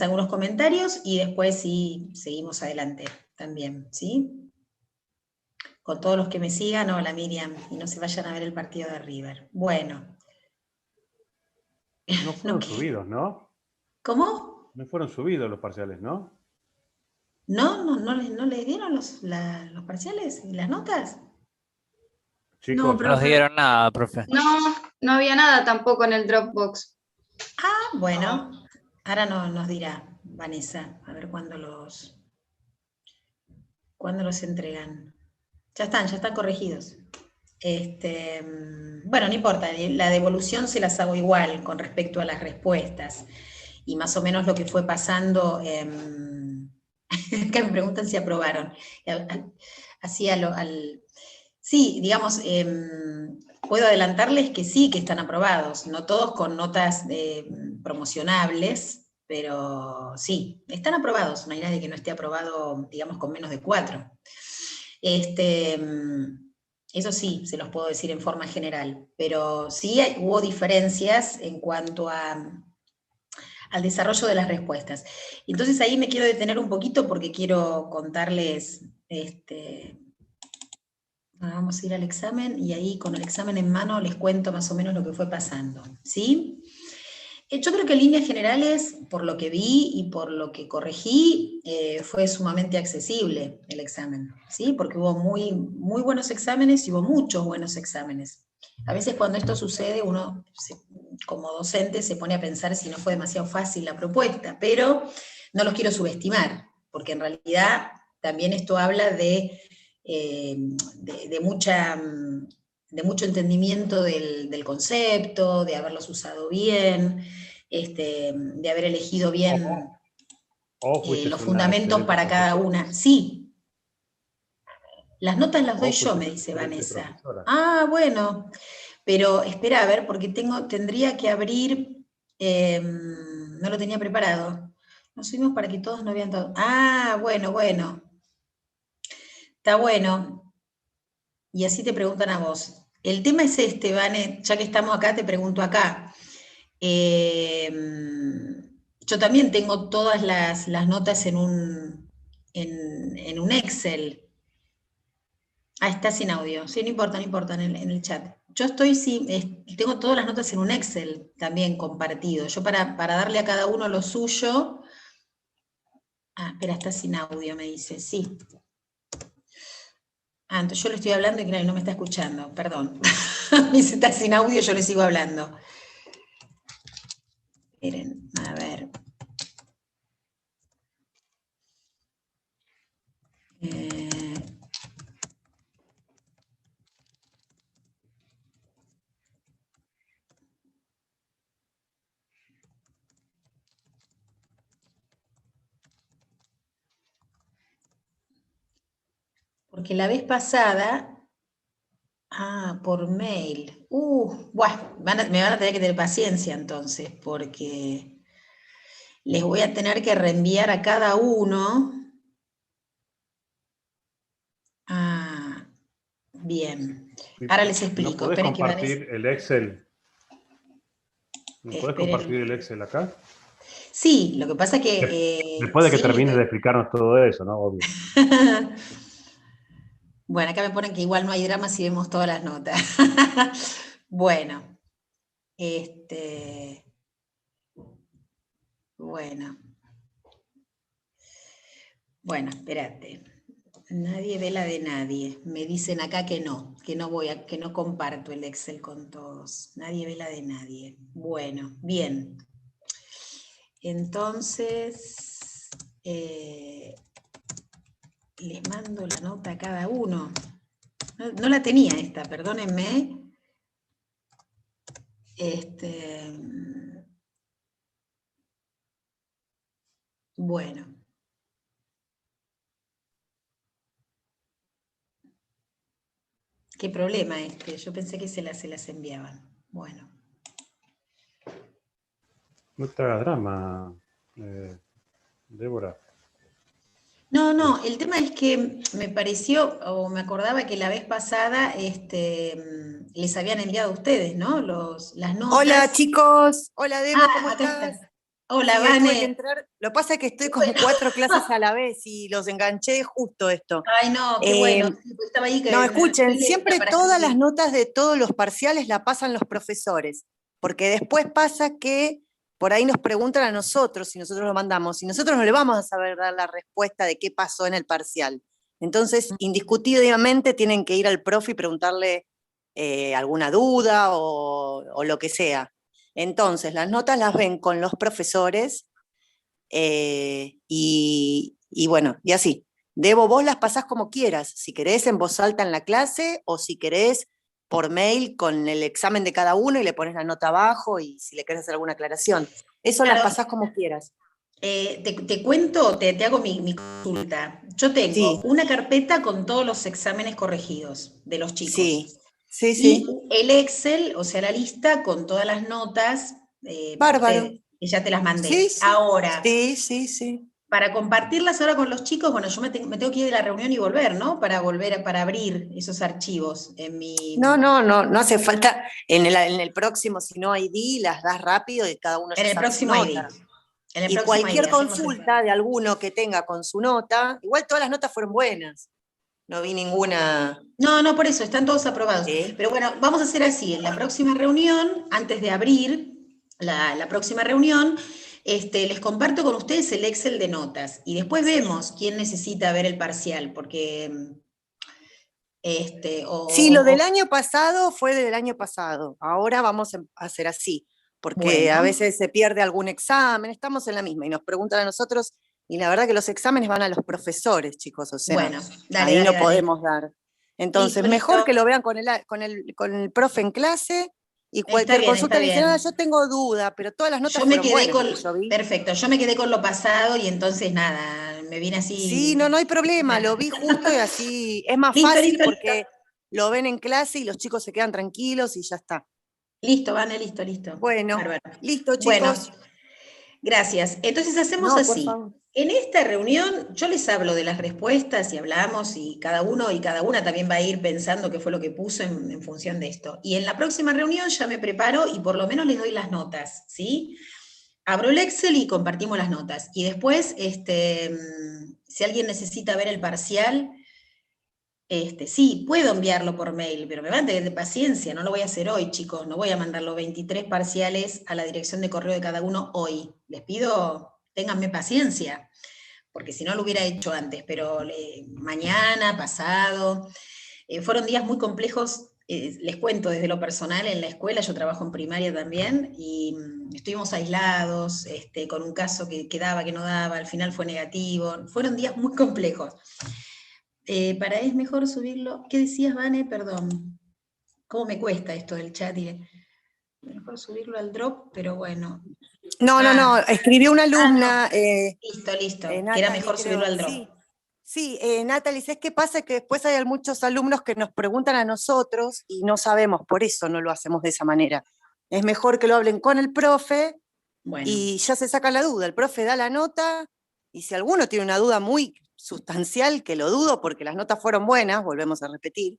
algunos comentarios y después sí seguimos adelante también, ¿sí? Con todos los que me sigan, hola Miriam, y no se vayan a ver el partido de River. Bueno. No fueron subidos, ¿no? ¿Cómo? No fueron subidos los parciales, ¿no? ¿No les dieron los parciales y las notas? Chicos, No, nos dieron nada, profe. No había nada tampoco en el Dropbox. Ah, bueno. Ahora nos dirá Vanessa, a ver cuándo los entregan. Ya están corregidos. Bueno, no importa, la devolución se las hago igual con respecto a las respuestas. Y más o menos lo que fue pasando, acá me preguntan si aprobaron. Así sí, digamos, puedo adelantarles que sí, que están aprobados, no todos con notas promocionables, pero sí, están aprobados, no hay nadie que no esté aprobado, digamos, con menos de 4. Eso sí, se los puedo decir en forma general, pero sí hubo diferencias en cuanto al desarrollo de las respuestas. Entonces ahí me quiero detener un poquito porque quiero contarles, vamos a ir al examen y ahí con el examen en mano les cuento más o menos lo que fue pasando, ¿sí? Yo creo que en líneas generales, por lo que vi y por lo que corregí, fue sumamente accesible el examen, ¿sí? Porque hubo muy, muy buenos exámenes y hubo muchos buenos exámenes. A veces cuando esto sucede, uno como docente se pone a pensar si no fue demasiado fácil la propuesta, pero no los quiero subestimar, porque en realidad también esto habla de mucho entendimiento del concepto, de haberlos usado bien, de haber elegido bien los fundamentos para cada una. Sí, las notas las doy yo, me dice Vanessa. Ah, bueno, pero espera a ver, porque tendría que abrir, no lo tenía preparado. Nos subimos para que todos no vean todo. Ah, bueno. Está bueno. Y así te preguntan a vos. El tema es Vane, ya que estamos acá, te pregunto acá. Yo también tengo todas las notas en un Excel. Ah, está sin audio. Sí, no importa en el chat. Yo tengo todas las notas en un Excel también compartido. Yo para darle a cada uno lo suyo. Ah, espera, está sin audio, me dice. Sí. Ah, entonces yo le estoy hablando y claro, no me está escuchando. Perdón. Me dice, está sin audio, yo le sigo hablando. Miren, a ver. Porque la vez pasada, por mail. Bueno, me van a tener que tener paciencia entonces, porque les voy a tener que reenviar a cada uno. Ah, bien. Ahora les explico. ¿No podés compartir el Excel? ¿No podés compartir el Excel acá? Sí, lo que pasa es que... Después de que termines de explicarnos todo eso, ¿no? Obvio. Bueno, acá me ponen que igual no hay drama si vemos todas las notas. Bueno. Bueno, espérate. Nadie ve la de nadie. Me dicen acá que no comparto el Excel con todos. Nadie ve la de nadie. Bueno, bien. Entonces, les mando la nota a cada uno. No la tenía esta, perdónenme. Bueno. ¿Qué problema Yo pensé que se las enviaban. Bueno. No te hagas drama, Débora. No, el tema es que me pareció, o me acordaba que la vez pasada les habían enviado a ustedes, ¿no? Las notas. Hola chicos, hola Debo, ¿cómo estás? Hola, Sí, hoy tuve que Vane. entrar. Lo que pasa es que estoy con 4 clases a la vez y los enganché justo esto. Ay, no, qué bueno. Eh, Sí, pues estaba ahí no, que escuchen, estoy lista siempre para todas las escribir. notas de todos los parciales la pasan los profesores, porque después pasa que por ahí nos preguntan a nosotros y nosotros lo mandamos, y nosotros no le vamos a saber dar la respuesta de qué pasó en el parcial. Entonces, indiscutiblemente tienen que ir al profe y preguntarle alguna duda o lo que sea. Entonces, las notas las ven con los profesores y bueno, y así. Debo, vos las pasás como quieras, si querés en voz alta en la clase o si querés por mail con el examen de cada uno y le pones la nota abajo y si le querés hacer alguna aclaración. Eso las Claro, pasás como quieras. te cuento, te hago mi consulta. Yo tengo Sí, una carpeta con todos los exámenes corregidos de los chicos. sí, sí, Y sí. el Excel, o sea, la lista con todas las notas para Bárbaro. ustedes, que ya te las Sí, mandé. sí, Ahora, sí, sí, sí. para compartirlas ahora con los chicos, bueno, yo me tengo que ir de la reunión y volver, ¿no? Para para abrir esos archivos en No, mi, no, no, no hace falta. En el próximo, si no hay ID, las das rápido y cada uno en ya el sabe su próximo ID. nota. En el Y próximo ID, cualquier hacemos eso. consulta de alguno que tenga con su nota, igual todas las notas fueron buenas. No vi ninguna. No, no, por eso, están todos aprobados. ¿Sí? Pero bueno, vamos a hacer así, en la próxima reunión, antes de abrir la próxima reunión, les comparto con ustedes el Excel de notas y después vemos quién necesita ver el parcial, porque, Sí, lo del año pasado fue del año pasado. Ahora vamos a hacer así, porque a bueno, veces se pierde algún examen, estamos en la misma y nos preguntan a nosotros, y la verdad que los exámenes van a los profesores, chicos, o sea, bueno, dale, ahí dale, no dale. podemos dar. Entonces, Listo, mejor listo. que lo vean con el profe en clase y Está cualquier bien, consulta está le dicen, ah, bien. yo tengo duda, pero todas las notas Yo me fueron quedé buenas, con, las que yo vi. perfecto, yo me quedé con lo pasado y entonces nada, me vine Sí, así. no, no hay problema, lo vi justo y así es más Listo, fácil listo, listo. porque lo ven en clase y los chicos se quedan tranquilos y ya está. Listo, Vane, listo, listo. Bueno, Bárbaro. listo, Bueno, chicos. gracias. Entonces hacemos No, por así. favor. En esta reunión yo les hablo de las respuestas y hablamos y cada uno y cada una también va a ir pensando qué fue lo que puso en función de esto. Y en la próxima reunión ya me preparo y por lo menos les doy las notas, ¿sí? Abro el Excel y compartimos las notas. Y después, si alguien necesita ver el parcial, sí, puedo enviarlo por mail, pero me van a tener de paciencia, no lo voy a hacer hoy, chicos, no voy a mandar los 23 parciales a la dirección de correo de cada uno hoy. Les pido, ténganme paciencia, porque si no lo hubiera hecho antes, pero mañana, pasado, fueron días muy complejos, les cuento desde lo personal, en la escuela, yo trabajo en primaria también, y estuvimos aislados, con un caso que daba, que no daba, al final fue negativo, fueron días muy complejos. Es mejor subirlo. ¿Qué decías, Vane? Perdón. ¿Cómo me cuesta esto del chat? Mejor subirlo al drop, pero bueno. No, no, Ah, no, escribió una no. alumna, Listo, listo. Que era Natalie, mejor subirlo creo, al drop. sí. Sí, Natalie, ¿sabes qué pasa? Que después hay muchos alumnos que nos preguntan a nosotros y no sabemos, por eso no lo hacemos de esa manera. Es mejor que lo hablen con el profe Bueno. y ya se saca la duda. El profe da la nota y si alguno tiene una duda muy sustancial, que lo dudo porque las notas fueron buenas, volvemos a repetir,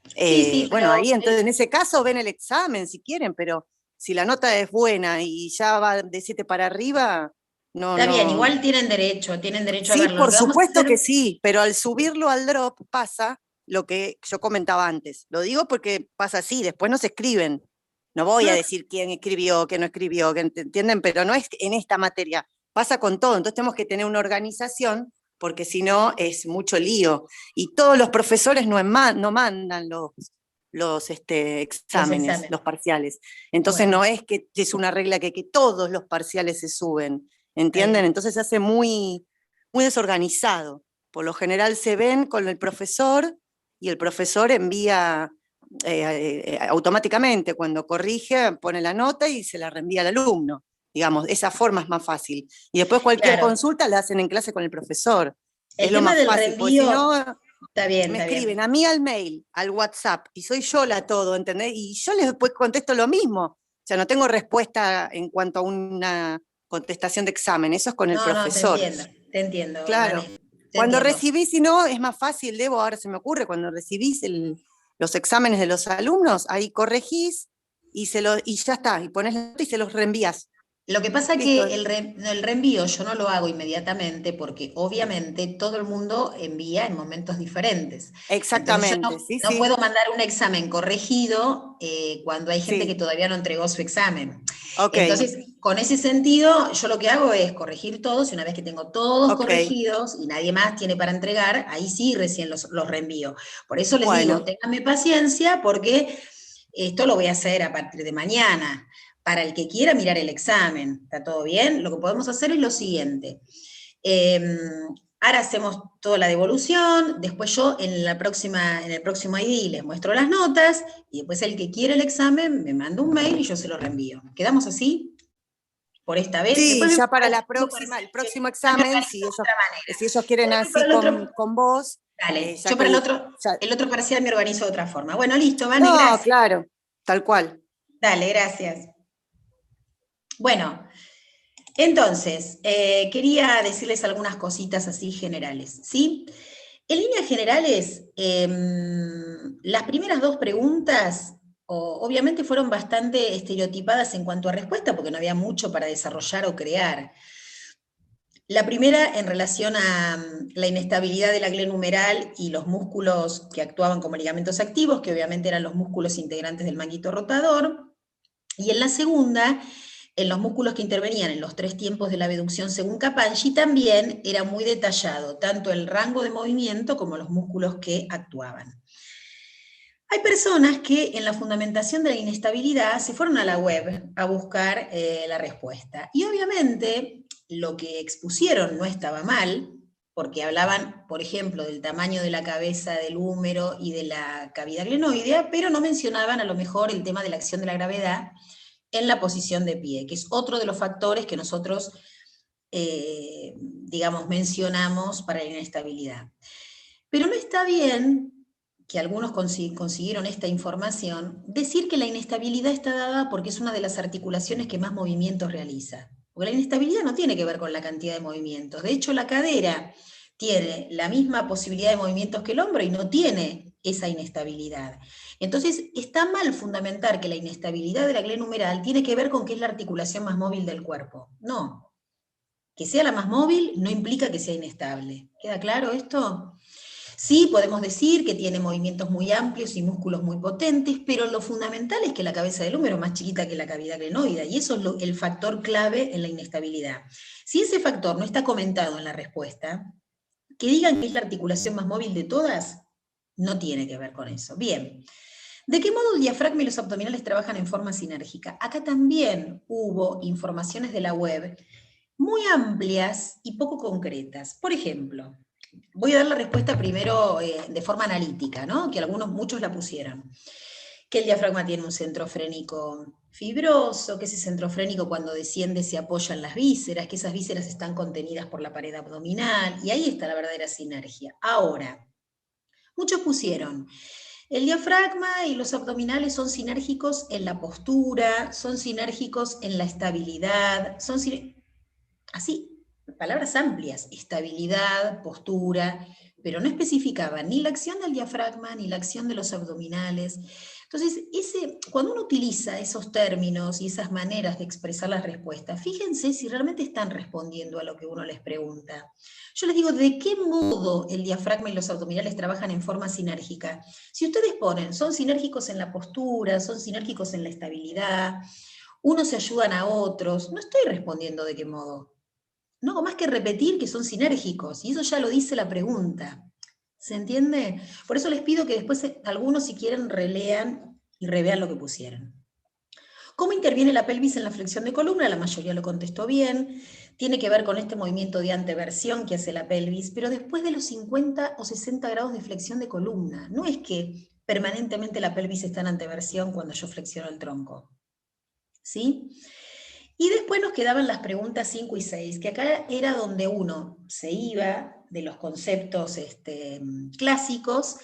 Sí, sí, bueno, pero ahí entonces en ese caso ven el examen si quieren, pero si la nota es buena y ya va de 7 para arriba, no, está bien, no. igual tienen derecho a Sí, verlo. Lo por que vamos a supuesto que hacer, sí, pero al subirlo al drop pasa lo que yo comentaba antes. Lo digo porque pasa así, después no se escriben. No voy a no, decir quién escribió, quién no escribió, ¿entienden? Pero no es en esta materia, pasa con todo. Entonces tenemos que tener una organización porque si no es mucho lío. Y todos los profesores no mandan los los exámenes, exámenes. los parciales. Entonces Bueno, no es que es una regla que todos los parciales se suben, está ¿entienden? bien. Entonces se hace muy, muy desorganizado. Por lo general se ven con el profesor y el profesor envía automáticamente, cuando corrige, pone la nota y se la reenvía al alumno. Digamos, esa forma es más fácil. Y después cualquier Claro. consulta la hacen en clase con el profesor. Es El lo tema más del fácil, porque si reenvío, no, está bien, me está escriben bien. a mí al mail, al WhatsApp, y soy yo la todo, ¿entendés? Y yo les después contesto lo mismo. O sea, no tengo respuesta en cuanto a una contestación de examen, eso es con el No, no, profesor. te entiendo, Claro. Vane, te Cuando entiendo. recibís, si no, es más fácil, Debo, ahora se me ocurre, cuando recibís los exámenes de los alumnos, ahí corregís y ya está, y pones la nota y se los reenvías. Lo que pasa Listo. que el reenvío yo no lo hago inmediatamente porque obviamente todo el mundo envía en momentos diferentes. Entonces yo Exactamente, sí, no sí, puedo mandar un examen corregido cuando hay gente que sí. todavía no entregó su examen. Ok, Entonces, con ese sentido, yo lo que hago es corregir todos y una vez que tengo todos ok. corregidos y nadie más tiene para entregar, ahí sí recién los reenvío. Por eso les digo, Bueno, ténganme paciencia porque esto lo voy a hacer a partir de mañana. Para el que quiera mirar el examen, ¿está todo bien? Lo que podemos hacer es lo siguiente. Ahora hacemos toda la devolución, después yo en el próximo ID les muestro las notas, y después el que quiere el examen me manda un mail y yo se lo reenvío. ¿Quedamos así? Por esta vez. sí, Después ya para la me próxima, parece el que próximo ya me examen, organizo si de ellos, otra manera. si ellos quieren Después para así con vos, dale, ya yo para que... ya- el otro parcial me organizo de otra forma. Bueno, listo, Vane, no, gracias. claro, tal cual. Dale, gracias. Bueno, entonces, quería decirles algunas cositas así generales, ¿sí? En líneas generales, las primeras dos preguntas obviamente fueron bastante estereotipadas en cuanto a respuesta, porque no había mucho para desarrollar o crear. La primera en relación a la inestabilidad de la glénula humeral y los músculos que actuaban como ligamentos activos, que obviamente eran los músculos integrantes del manguito rotador. Y en la segunda, en los músculos que intervenían en los 3 tiempos de la abducción según Capaggi, también era muy detallado, tanto el rango de movimiento como los músculos que actuaban. Hay personas que en la fundamentación de la inestabilidad se fueron a la web a buscar la respuesta. Y obviamente lo que expusieron no estaba mal, porque hablaban, por ejemplo, del tamaño de la cabeza, del húmero y de la cavidad glenoidea, pero no mencionaban a lo mejor el tema de la acción de la gravedad en la posición de pie, que es otro de los factores que nosotros, digamos, mencionamos para la inestabilidad. Pero no está bien, que algunos consiguieron esta información, decir que la inestabilidad está dada porque es una de las articulaciones que más movimientos realiza. Porque la inestabilidad no tiene que ver con la cantidad de movimientos. De hecho, la cadera tiene la misma posibilidad de movimientos que el hombro y no tiene esa inestabilidad. Entonces, está mal fundamentar que la inestabilidad de la glénula humeral tiene que ver con que es la articulación más móvil del cuerpo. No. Que sea la más móvil no implica que sea inestable. ¿Queda claro esto? Sí, podemos decir que tiene movimientos muy amplios y músculos muy potentes, pero lo fundamental es que la cabeza del húmero es más chiquita que la cavidad glenoide, y eso es el factor clave en la inestabilidad. Si ese factor no está comentado en la respuesta, que digan que es la articulación más móvil de todas, no tiene que ver con eso. Bien. ¿De qué modo el diafragma y los abdominales trabajan en forma sinérgica? Acá también hubo informaciones de la web muy amplias y poco concretas. Por ejemplo, voy a dar la respuesta primero de forma analítica, ¿no? Que muchos la pusieron. Que el diafragma tiene un centro frénico fibroso, que ese centro frénico cuando desciende se apoya en las vísceras, que esas vísceras están contenidas por la pared abdominal, y ahí está la verdadera sinergia. Ahora, muchos pusieron, el diafragma y los abdominales son sinérgicos en la postura, son sinérgicos en la estabilidad, así, palabras amplias, estabilidad, postura, pero no especificaba ni la acción del diafragma ni la acción de los abdominales. Entonces, cuando uno utiliza esos términos y esas maneras de expresar las respuestas, fíjense si realmente están respondiendo a lo que uno les pregunta. Yo les digo, ¿de qué modo el diafragma y los abdominales trabajan en forma sinérgica? Si ustedes ponen, son sinérgicos en la postura, son sinérgicos en la estabilidad, unos se ayudan a otros, no estoy respondiendo de qué modo. No hago más que repetir que son sinérgicos, y eso ya lo dice la pregunta. ¿Se entiende? Por eso les pido que después algunos, si quieren, relean y revean lo que pusieron. ¿Cómo interviene la pelvis en la flexión de columna? La mayoría lo contestó bien. Tiene que ver con este movimiento de anteversión que hace la pelvis, pero después de los 50 o 60 grados de flexión de columna. No es que permanentemente la pelvis está en anteversión cuando yo flexiono el tronco. ¿Sí? Y después nos quedaban las preguntas 5 y 6, que acá era donde uno se iba de los conceptos clásicos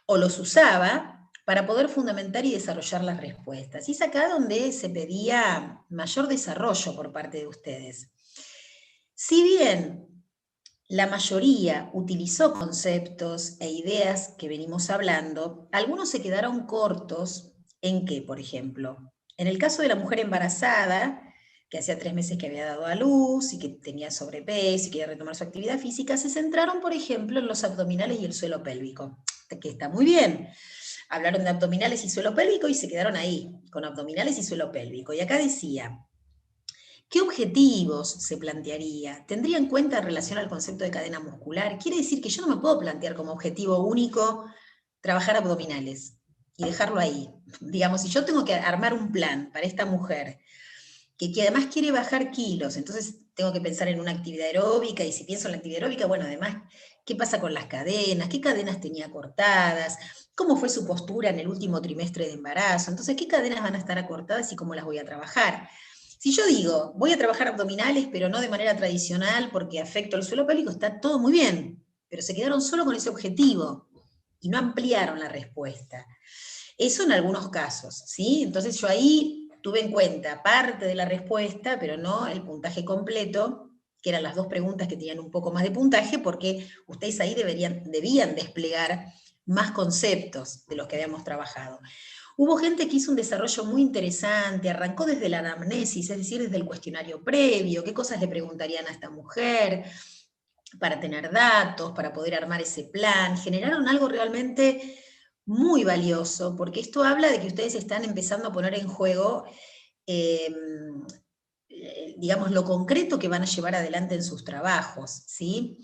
o los usaba para poder fundamentar y desarrollar las respuestas. Y es acá donde se pedía mayor desarrollo por parte de ustedes. Si bien la mayoría utilizó conceptos e ideas que venimos hablando, algunos se quedaron cortos en que, por ejemplo, en el caso de la mujer embarazada, que hacía 3 meses que había dado a luz y que tenía sobrepeso y quería retomar su actividad física, se centraron, por ejemplo, en los abdominales y el suelo pélvico, que está muy bien. Hablaron de abdominales y suelo pélvico y se quedaron ahí, con abdominales y suelo pélvico. Y acá decía, ¿qué objetivos se plantearía? ¿Tendría en cuenta en relación al concepto de cadena muscular? Quiere decir que yo no me puedo plantear como objetivo único trabajar abdominales y dejarlo ahí. Digamos, si yo tengo que armar un plan para esta mujer, que además quiere bajar kilos, entonces tengo que pensar en una actividad aeróbica, y si pienso en la actividad aeróbica, bueno, además, ¿qué pasa con las cadenas? ¿Qué cadenas tenía cortadas? ¿Cómo fue su postura en el último trimestre de embarazo? Entonces, ¿qué cadenas van a estar acortadas y cómo las voy a trabajar? Si yo digo, voy a trabajar abdominales, pero no de manera tradicional porque afecto al suelo pélvico, está todo muy bien, pero se quedaron solo con ese objetivo y no ampliaron la respuesta. Eso en algunos casos, ¿sí? Entonces yo ahí tuve en cuenta parte de la respuesta, pero no el puntaje completo, que eran las 2 preguntas que tenían un poco más de puntaje, porque ustedes ahí debían desplegar más conceptos de los que habíamos trabajado. Hubo gente que hizo un desarrollo muy interesante, arrancó desde la anamnesis, es decir, desde el cuestionario previo, qué cosas le preguntarían a esta mujer, para tener datos, para poder armar ese plan, generaron algo realmente muy valioso, porque esto habla de que ustedes están empezando a poner en juego, digamos, lo concreto que van a llevar adelante en sus trabajos, ¿sí?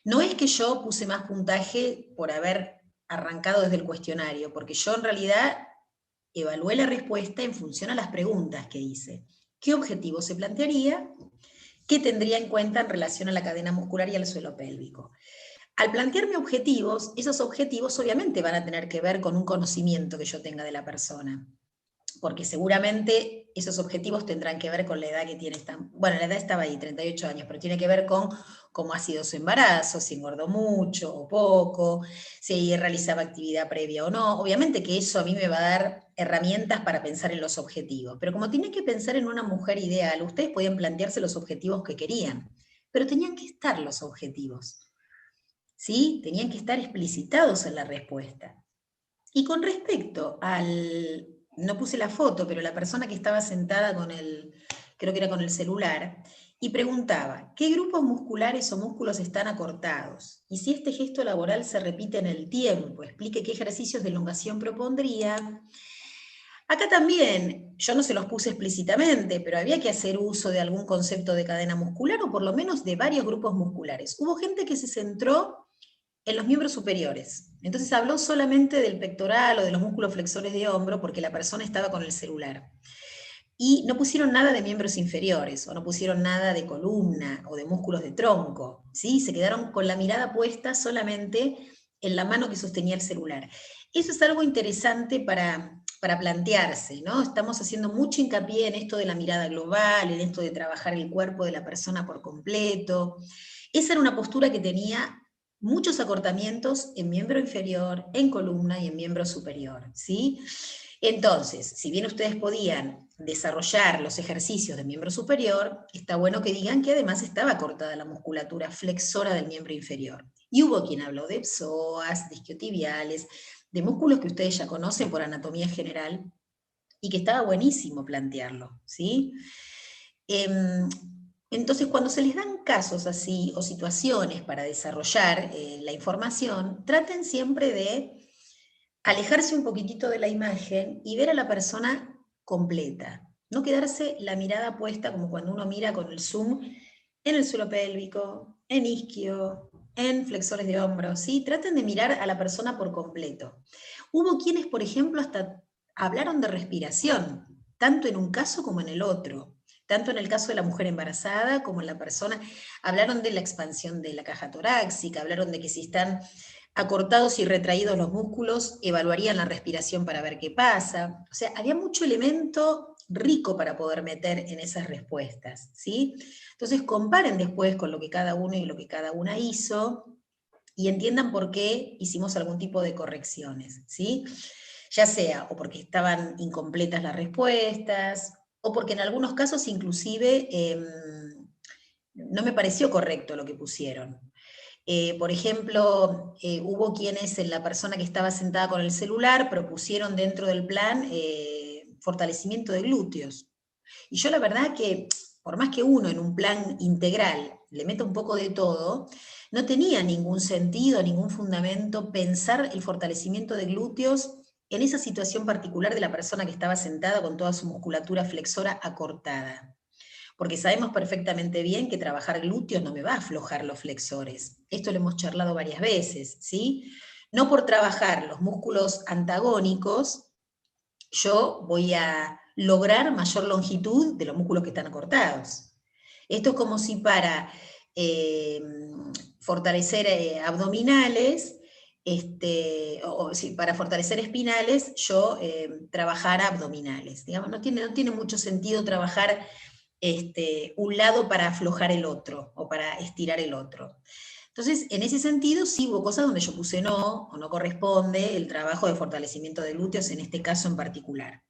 No es que yo puse más puntaje por haber arrancado desde el cuestionario, porque yo en realidad evalué la respuesta en función a las preguntas que hice. ¿Qué objetivo se plantearía? ¿Qué tendría en cuenta en relación a la cadena muscular y al suelo pélvico? Al plantearme objetivos, esos objetivos obviamente van a tener que ver con un conocimiento que yo tenga de la persona, porque seguramente esos objetivos tendrán que ver con la edad que tiene esta, bueno, la edad estaba ahí, 38 años, pero tiene que ver con cómo ha sido su embarazo, si engordó mucho o poco, si realizaba actividad previa o no. Obviamente que eso a mí me va a dar herramientas para pensar en los objetivos, pero como tienen que pensar en una mujer ideal, ustedes podían plantearse los objetivos que querían, pero tenían que estar los objetivos, ¿sí? Tenían que estar explicitados en la respuesta. Y con respecto al, no puse la foto, pero la persona que estaba sentada con el, creo que era con el celular, y preguntaba, ¿qué grupos musculares o músculos están acortados? Y si este gesto laboral se repite en el tiempo, explique qué ejercicios de elongación propondría. Acá también, yo no se los puse explícitamente, pero había que hacer uso de algún concepto de cadena muscular, o por lo menos de varios grupos musculares. Hubo gente que se centró en los miembros superiores. Entonces habló solamente del pectoral o de los músculos flexores de hombro porque la persona estaba con el celular. Y no pusieron nada de miembros inferiores, o no pusieron nada de columna o de músculos de tronco, ¿sí? Se quedaron con la mirada puesta solamente en la mano que sostenía el celular. Eso es algo interesante para plantearse, ¿no? Estamos haciendo mucho hincapié en esto de la mirada global, en esto de trabajar el cuerpo de la persona por completo. Esa era una postura que tenía muchos acortamientos en miembro inferior, en columna y en miembro superior, ¿sí? Entonces, si bien ustedes podían desarrollar los ejercicios de miembro superior, está bueno que digan que además estaba cortada la musculatura flexora del miembro inferior. Y hubo quien habló de psoas, de isquiotibiales, de músculos que ustedes ya conocen por anatomía general, y que estaba buenísimo plantearlo, ¿sí? Entonces, cuando se les dan casos así o situaciones para desarrollar la información, traten siempre de alejarse un poquitito de la imagen y ver a la persona completa. No quedarse la mirada puesta como cuando uno mira con el zoom en el suelo pélvico, en isquio, en flexores de hombros, ¿sí? Traten de mirar a la persona por completo. Hubo quienes, por ejemplo, hasta hablaron de respiración, tanto en un caso como en el otro. Tanto en el caso de la mujer embarazada como en la persona, hablaron de la expansión de la caja torácica, hablaron de que si están acortados y retraídos los músculos, evaluarían la respiración para ver qué pasa. O sea, había mucho elemento rico para poder meter en esas respuestas, ¿sí? Entonces comparen después con lo que cada uno y lo que cada una hizo y entiendan por qué hicimos algún tipo de correcciones, ¿sí? Ya sea o porque estaban incompletas las respuestas, o porque en algunos casos inclusive no me pareció correcto lo que pusieron. Por ejemplo, hubo quienes en la persona que estaba sentada con el celular propusieron dentro del plan fortalecimiento de glúteos. Y yo la verdad que por más que uno en un plan integral le meta un poco de todo, no tenía ningún sentido, ningún fundamento pensar el fortalecimiento de glúteos en esa situación particular de la persona que estaba sentada con toda su musculatura flexora acortada. Porque sabemos perfectamente bien que trabajar glúteos no me va a aflojar los flexores. Esto lo hemos charlado varias veces, ¿sí? No por trabajar los músculos antagónicos, yo voy a lograr mayor longitud de los músculos que están acortados. Esto es como si para fortalecer abdominales, para fortalecer espinales, yo trabajara abdominales. Digamos, no tiene mucho sentido trabajar un lado para aflojar el otro, o para estirar el otro. Entonces, en ese sentido, sí hubo cosas donde yo puse no, o no corresponde el trabajo de fortalecimiento de glúteos, en este caso en particular.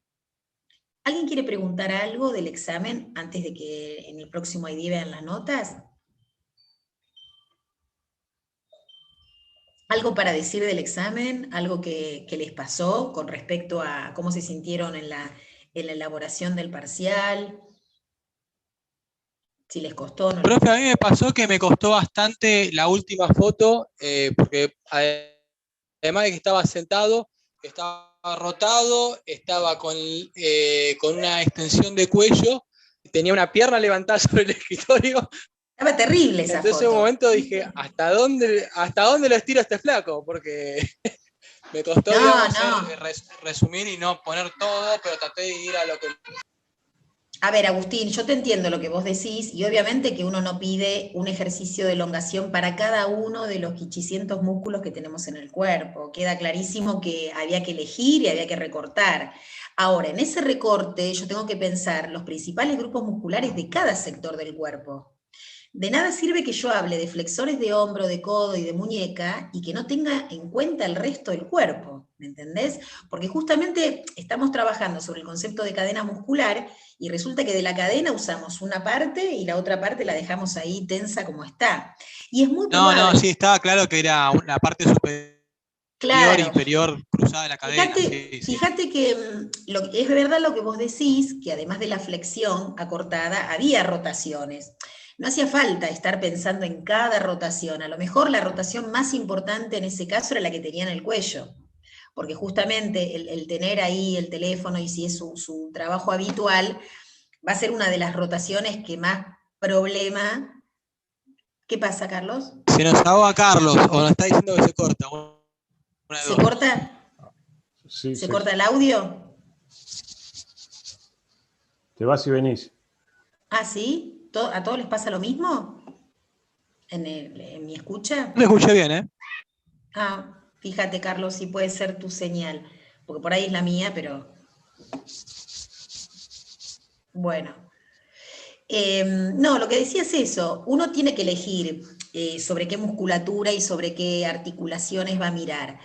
¿Alguien quiere preguntar algo del examen antes de que en el próximo ID vean las notas? ¿Algo para decir del examen? ¿Algo que les pasó con respecto a cómo se sintieron en la elaboración del parcial? Si les costó o no. Profe, a mí me pasó que me costó bastante la última foto, porque además de que estaba sentado, estaba rotado, estaba con una extensión de cuello, tenía una pierna levantada sobre el escritorio. Estaba terrible esa Entonces foto. en un momento dije, ¿hasta dónde lo estiro a este flaco? Porque me costó, resumir y no poner todo, pero traté de ir a lo que... A ver, Agustín, yo te entiendo lo que vos decís, y obviamente que uno no pide un ejercicio de elongación para cada uno de los 800 músculos que tenemos en el cuerpo. Queda clarísimo que había que elegir y había que recortar. Ahora, en ese recorte yo tengo que pensar los principales grupos musculares de cada sector del cuerpo. De nada sirve que yo hable de flexores de hombro, de codo y de muñeca y que no tenga en cuenta el resto del cuerpo, ¿me entendés? Porque justamente estamos trabajando sobre el concepto de cadena muscular y resulta que de la cadena usamos una parte y la otra parte la dejamos ahí tensa como está. Y es muy probable... No, sí, estaba claro que era la parte superior claro. e inferior cruzada de la cadena. Fíjate que es verdad lo que vos decís, que además de la flexión acortada, había rotaciones. No hacía falta estar pensando en cada rotación. A lo mejor la rotación más importante en ese caso era la que tenía en el cuello, porque justamente el tener ahí el teléfono y si es su trabajo habitual, va a ser una de las rotaciones que más problema... ¿Qué pasa, Carlos? Se nos ahoga Carlos, o nos está diciendo que se corta. ¿Se corta? Sí, ¿Se corta el audio? Te vas y venís. Ah, ¿sí? ¿A todos les pasa lo mismo? ¿En mi escucha? Me escuché bien, ¿eh? Ah, fíjate, Carlos, si puede ser tu señal, porque por ahí es la mía, pero... Bueno. No, lo que decía es eso, uno tiene que elegir sobre qué musculatura y sobre qué articulaciones va a mirar.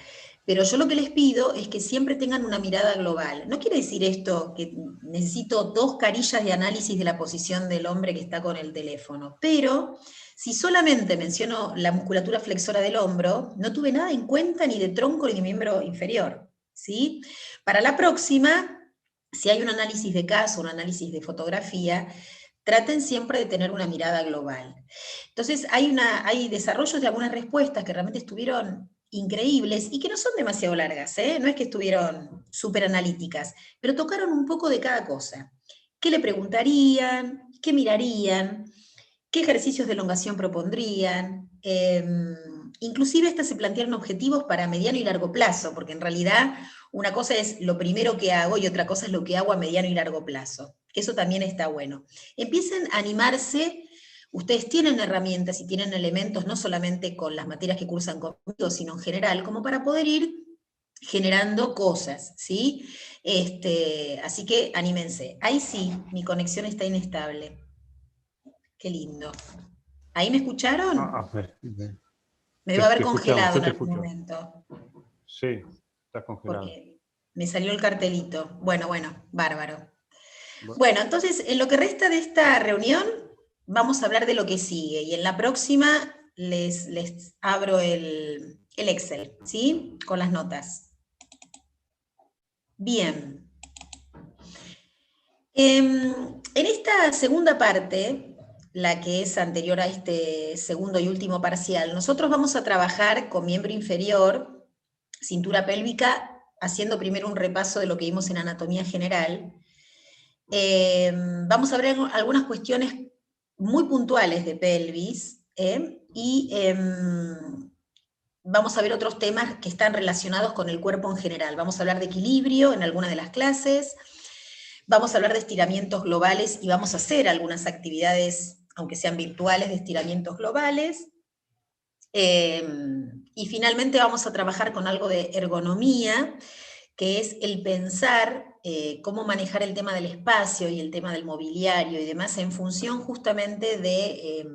Pero yo lo que les pido es que siempre tengan una mirada global. No quiere decir esto que necesito 2 carillas de análisis de la posición del hombre que está con el teléfono, pero si solamente menciono la musculatura flexora del hombro, no tuve nada en cuenta ni de tronco ni de miembro inferior, ¿sí? Para la próxima, si hay un análisis de caso, un análisis de fotografía, traten siempre de tener una mirada global. Entonces, hay desarrollos de algunas respuestas que realmente estuvieron increíbles y que no son demasiado largas, ¿eh? No es que estuvieron súper analíticas, pero tocaron un poco de cada cosa. ¿Qué le preguntarían? ¿Qué mirarían? ¿Qué ejercicios de elongación propondrían? Inclusive estas se plantearon objetivos para mediano y largo plazo, porque en realidad una cosa es lo primero que hago y otra cosa es lo que hago a mediano y largo plazo. Eso también está bueno. Empiecen a animarse. Ustedes tienen herramientas y tienen elementos, no solamente con las materias que cursan conmigo, sino en general, como para poder ir generando cosas, ¿sí? Así que anímense. Ahí sí, mi conexión está inestable. Qué lindo. ¿Ahí me escucharon? Me debo haber congelado en algún momento. Sí, estás congelado. Porque me salió el cartelito. Bueno, bárbaro. Bueno, entonces, en lo que resta de esta reunión, vamos a hablar de lo que sigue. Y en la próxima les abro el Excel, ¿sí? Con las notas. Bien. En esta segunda parte, la que es anterior a este segundo y último parcial, nosotros vamos a trabajar con miembro inferior, cintura pélvica, haciendo primero un repaso de lo que vimos en anatomía general. Vamos a ver algunas cuestiones muy puntuales de pelvis, y vamos a ver otros temas que están relacionados con el cuerpo en general. Vamos a hablar de equilibrio en alguna de las clases, vamos a hablar de estiramientos globales y vamos a hacer algunas actividades, aunque sean virtuales, de estiramientos globales. Y finalmente vamos a trabajar con algo de ergonomía, que es el pensar cómo manejar el tema del espacio y el tema del mobiliario y demás en función justamente de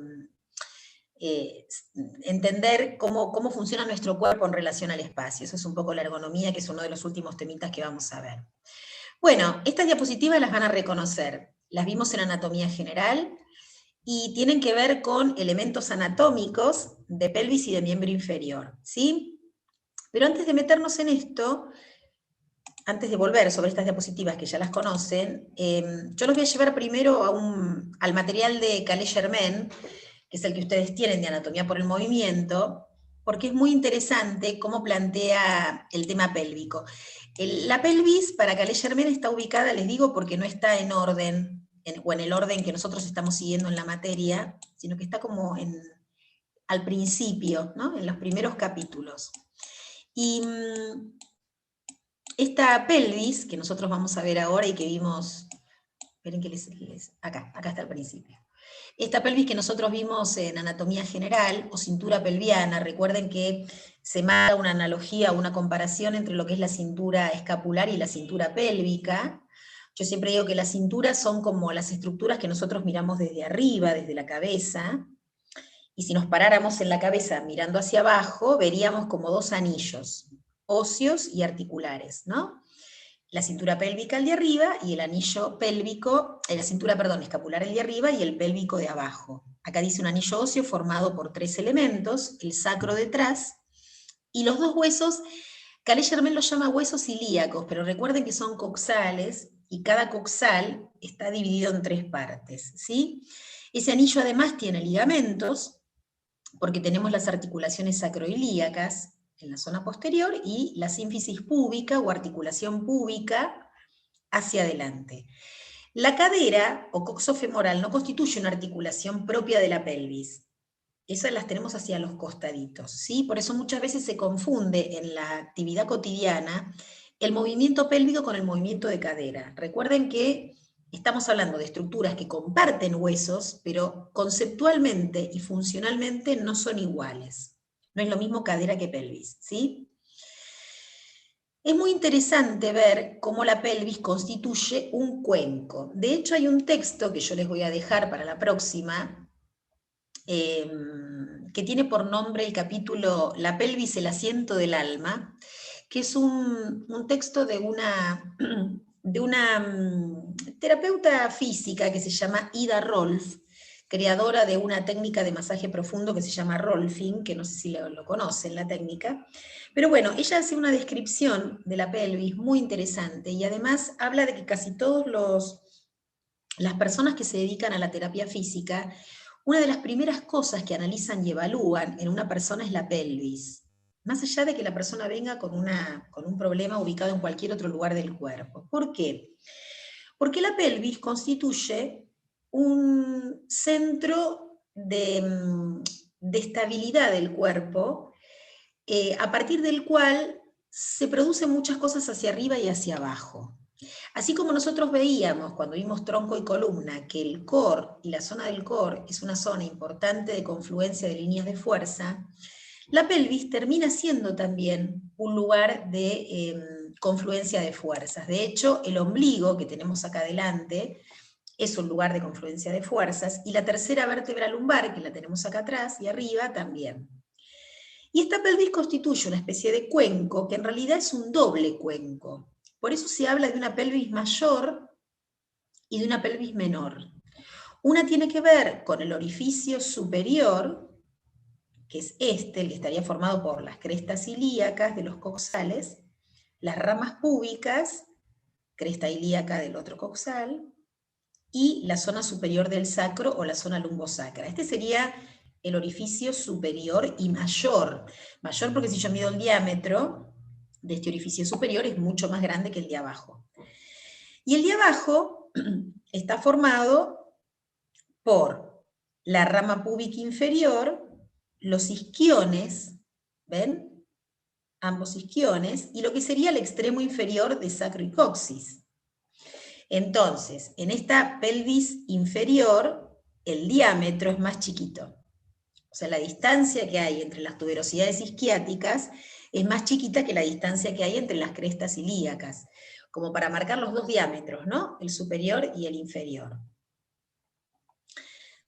entender cómo funciona nuestro cuerpo en relación al espacio. Eso es un poco la ergonomía, que es uno de los últimos temitas que vamos a ver. Bueno, estas diapositivas las van a reconocer. Las vimos en anatomía general y tienen que ver con elementos anatómicos de pelvis y de miembro inferior, ¿sí? Pero antes de meternos en esto, antes de volver sobre estas diapositivas que ya las conocen, yo los voy a llevar primero al material de Calais-Germain, que es el que ustedes tienen de anatomía por el movimiento, porque es muy interesante cómo plantea el tema pélvico. La pelvis para Calais-Germain está ubicada, les digo, porque no está en orden, o en el orden que nosotros estamos siguiendo en la materia, sino que está como al principio, ¿no? En los primeros capítulos. Y esta pelvis, que nosotros vamos a ver ahora y que vimos, esperen que acá está al principio. Esta pelvis que nosotros vimos en anatomía general, o cintura pelviana, recuerden que se marca una analogía, una comparación entre lo que es la cintura escapular y la cintura pélvica. Yo siempre digo que las cinturas son como las estructuras que nosotros miramos desde arriba, desde la cabeza, y si nos paráramos en la cabeza mirando hacia abajo, veríamos como dos anillos, óseos y articulares, ¿no? La cintura pélvica el de arriba y el anillo pélvico, la cintura, perdón, escapular el de arriba y el pélvico de abajo. Acá dice un anillo óseo formado por 3 elementos, el sacro detrás, y los dos huesos, Calais-Germain los llama huesos ilíacos, pero recuerden que son coxales, y cada coxal está dividido en 3 partes, ¿sí? Ese anillo además tiene ligamentos, porque tenemos las articulaciones sacroilíacas en la zona posterior y la sínfisis púbica o articulación púbica hacia adelante. La cadera o coxofemoral no constituye una articulación propia de la pelvis. Esas las tenemos hacia los costaditos, ¿sí? Por eso muchas veces se confunde en la actividad cotidiana el movimiento pélvico con el movimiento de cadera. Recuerden que estamos hablando de estructuras que comparten huesos, pero conceptualmente y funcionalmente no son iguales. No es lo mismo cadera que pelvis, ¿sí? Es muy interesante ver cómo la pelvis constituye un cuenco. De hecho, hay un texto que yo les voy a dejar para la próxima, que tiene por nombre el capítulo La pelvis, el asiento del alma, que es un texto de una terapeuta física que se llama Ida Rolf, creadora de una técnica de masaje profundo que se llama Rolfing, que no sé si lo conocen, la técnica. Pero bueno, ella hace una descripción de la pelvis muy interesante, y además habla de que casi todas las personas que se dedican a la terapia física, una de las primeras cosas que analizan y evalúan en una persona es la pelvis, más allá de que la persona venga con un problema ubicado en cualquier otro lugar del cuerpo. ¿Por qué? Porque la pelvis constituye un centro de estabilidad del cuerpo, a partir del cual se producen muchas cosas hacia arriba y hacia abajo. Así como nosotros veíamos cuando vimos tronco y columna que el core y la zona del core es una zona importante de confluencia de líneas de fuerza, la pelvis termina siendo también un lugar de confluencia de fuerzas. De hecho, el ombligo que tenemos acá adelante es un lugar de confluencia de fuerzas, y la tercera vértebra lumbar, que la tenemos acá atrás y arriba, también. Y esta pelvis constituye una especie de cuenco, que en realidad es un doble cuenco. Por eso se habla de una pelvis mayor y de una pelvis menor. Una tiene que ver con el orificio superior, que es el que estaría formado por las crestas ilíacas de los coxales, las ramas púbicas, cresta ilíaca del otro coxal, y la zona superior del sacro o la zona lumbosacra. Este sería el orificio superior y mayor. Mayor porque si yo mido el diámetro de este orificio superior es mucho más grande que el de abajo. Y el de abajo está formado por la rama púbica inferior, los isquiones, ¿ven? Ambos isquiones, y lo que sería el extremo inferior de sacro y coxis. Entonces, en esta pelvis inferior, el diámetro es más chiquito. O sea, la distancia que hay entre las tuberosidades isquiáticas es más chiquita que la distancia que hay entre las crestas ilíacas, como para marcar los dos diámetros, ¿no? El superior y el inferior.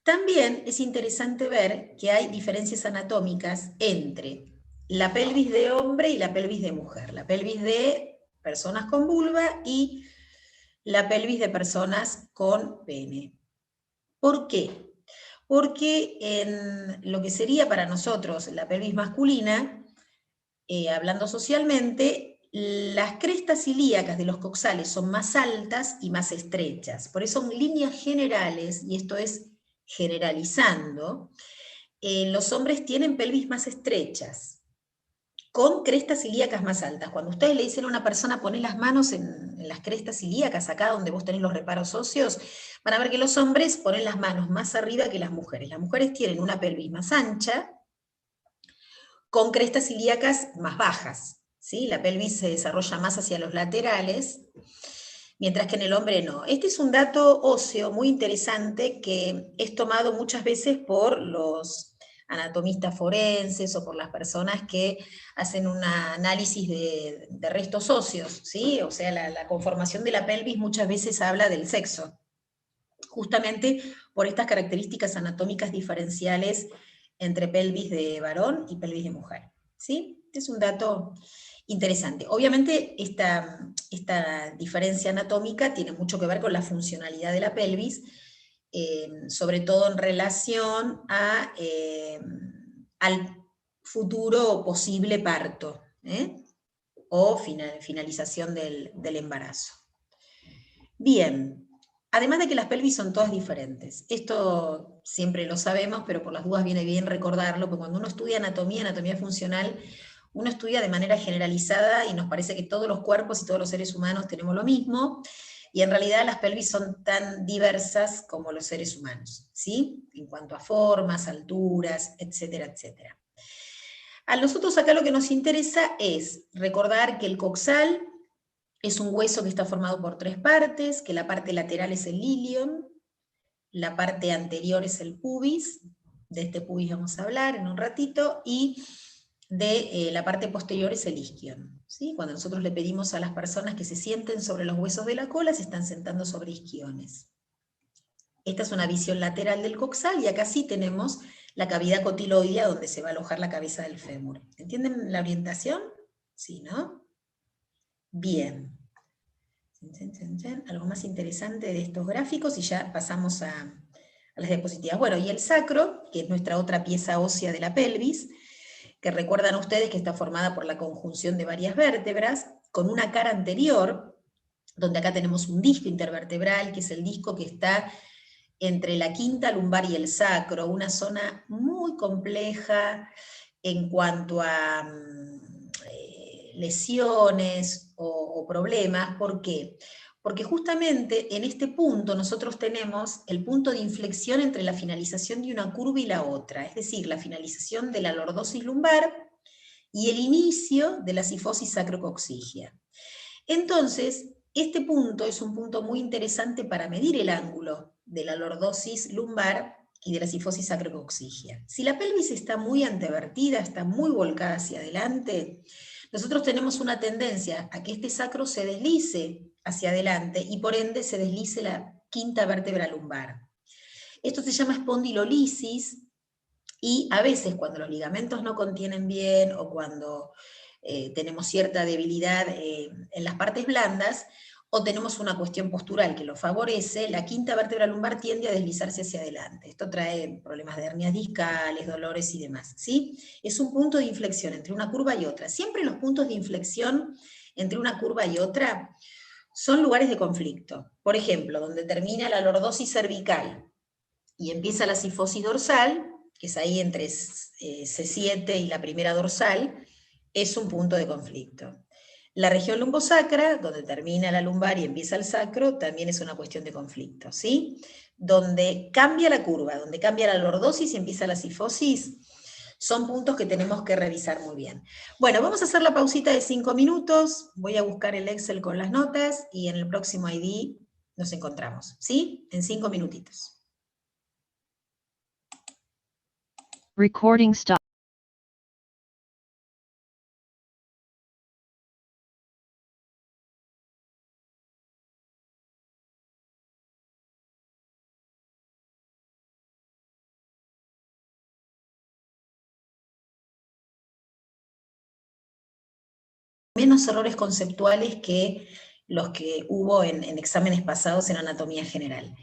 También es interesante ver que hay diferencias anatómicas entre la pelvis de hombre y la pelvis de mujer. La pelvis de personas con vulva y la pelvis de personas con pene. ¿Por qué? Porque en lo que sería para nosotros la pelvis masculina, hablando socialmente, las crestas ilíacas de los coxales son más altas y más estrechas. Por eso en líneas generales, y esto es generalizando, los hombres tienen pelvis más estrechas, con crestas ilíacas más altas. Cuando ustedes le dicen a una persona, poné las manos en las crestas ilíacas, acá donde vos tenés los reparos óseos, van a ver que los hombres ponen las manos más arriba que las mujeres. Las mujeres tienen una pelvis más ancha, con crestas ilíacas más bajas, ¿sí? La pelvis se desarrolla más hacia los laterales, mientras que en el hombre no. Este es un dato óseo muy interesante que es tomado muchas veces por los anatomistas forenses o por las personas que hacen un análisis de restos óseos, ¿sí? O sea, la conformación de la pelvis muchas veces habla del sexo, justamente por estas características anatómicas diferenciales entre pelvis de varón y pelvis de mujer, ¿sí? Este es un dato interesante. Obviamente esta diferencia anatómica tiene mucho que ver con la funcionalidad de la pelvis, sobre todo en relación al futuro posible parto, o finalización del embarazo. Bien, además de que las pelvis son todas diferentes, esto siempre lo sabemos, pero por las dudas viene bien recordarlo, porque cuando uno estudia anatomía funcional, uno estudia de manera generalizada y nos parece que todos los cuerpos y todos los seres humanos tenemos lo mismo, y en realidad las pelvis son tan diversas como los seres humanos, ¿sí? En cuanto a formas, alturas, etcétera, etcétera. A nosotros acá lo que nos interesa es recordar que el coxal es un hueso que está formado por tres partes, que la parte lateral es el ilion, la parte anterior es el pubis, de este pubis vamos a hablar en un ratito, y de la parte posterior es el isquion, ¿sí? Cuando nosotros le pedimos a las personas que se sienten sobre los huesos de la cola, se están sentando sobre isquiones. Esta es una visión lateral del coxal, y acá sí tenemos la cavidad cotiloidea donde se va a alojar la cabeza del fémur. ¿Entienden la orientación? Sí, ¿no? Bien. Algo más interesante de estos gráficos, y ya pasamos a las diapositivas. Bueno, y el sacro, que es nuestra otra pieza ósea de la pelvis, que recuerdan ustedes que está formada por la conjunción de varias vértebras, con una cara anterior, donde acá tenemos un disco intervertebral, que es el disco que está entre la quinta lumbar y el sacro, una zona muy compleja en cuanto a lesiones o problemas. ¿Por qué? Porque justamente en este punto nosotros tenemos el punto de inflexión entre la finalización de una curva y la otra, es decir, la finalización de la lordosis lumbar y el inicio de la cifosis sacrocoxígea. Entonces, este punto es un punto muy interesante para medir el ángulo de la lordosis lumbar y de la cifosis sacrocoxígea. Si la pelvis está muy antevertida, está muy volcada hacia adelante, nosotros tenemos una tendencia a que este sacro se deslice hacia adelante y por ende se deslice la quinta vértebra lumbar. Esto se llama espondilolisis, y a veces cuando los ligamentos no contienen bien o cuando tenemos cierta debilidad en las partes blandas, o tenemos una cuestión postural que lo favorece, la quinta vértebra lumbar tiende a deslizarse hacia adelante. Esto trae problemas de hernias discales, dolores y demás, ¿sí? Es un punto de inflexión entre una curva y otra. Siempre los puntos de inflexión entre una curva y otra son lugares de conflicto. Por ejemplo, donde termina la lordosis cervical y empieza la cifosis dorsal, que es ahí entre C7 y la primera dorsal, es un punto de conflicto. La región lumbosacra, donde termina la lumbar y empieza el sacro, también es una cuestión de conflicto, ¿sí? Donde cambia la curva, donde cambia la lordosis y empieza la cifosis, son puntos que tenemos que revisar muy bien. Bueno, vamos a hacer la pausita de 5 minutos, voy a buscar el Excel con las notas y en el próximo ID nos encontramos, ¿sí? En 5 minutitos. Recording stop. Menos errores conceptuales que los que hubo en exámenes pasados en anatomía general.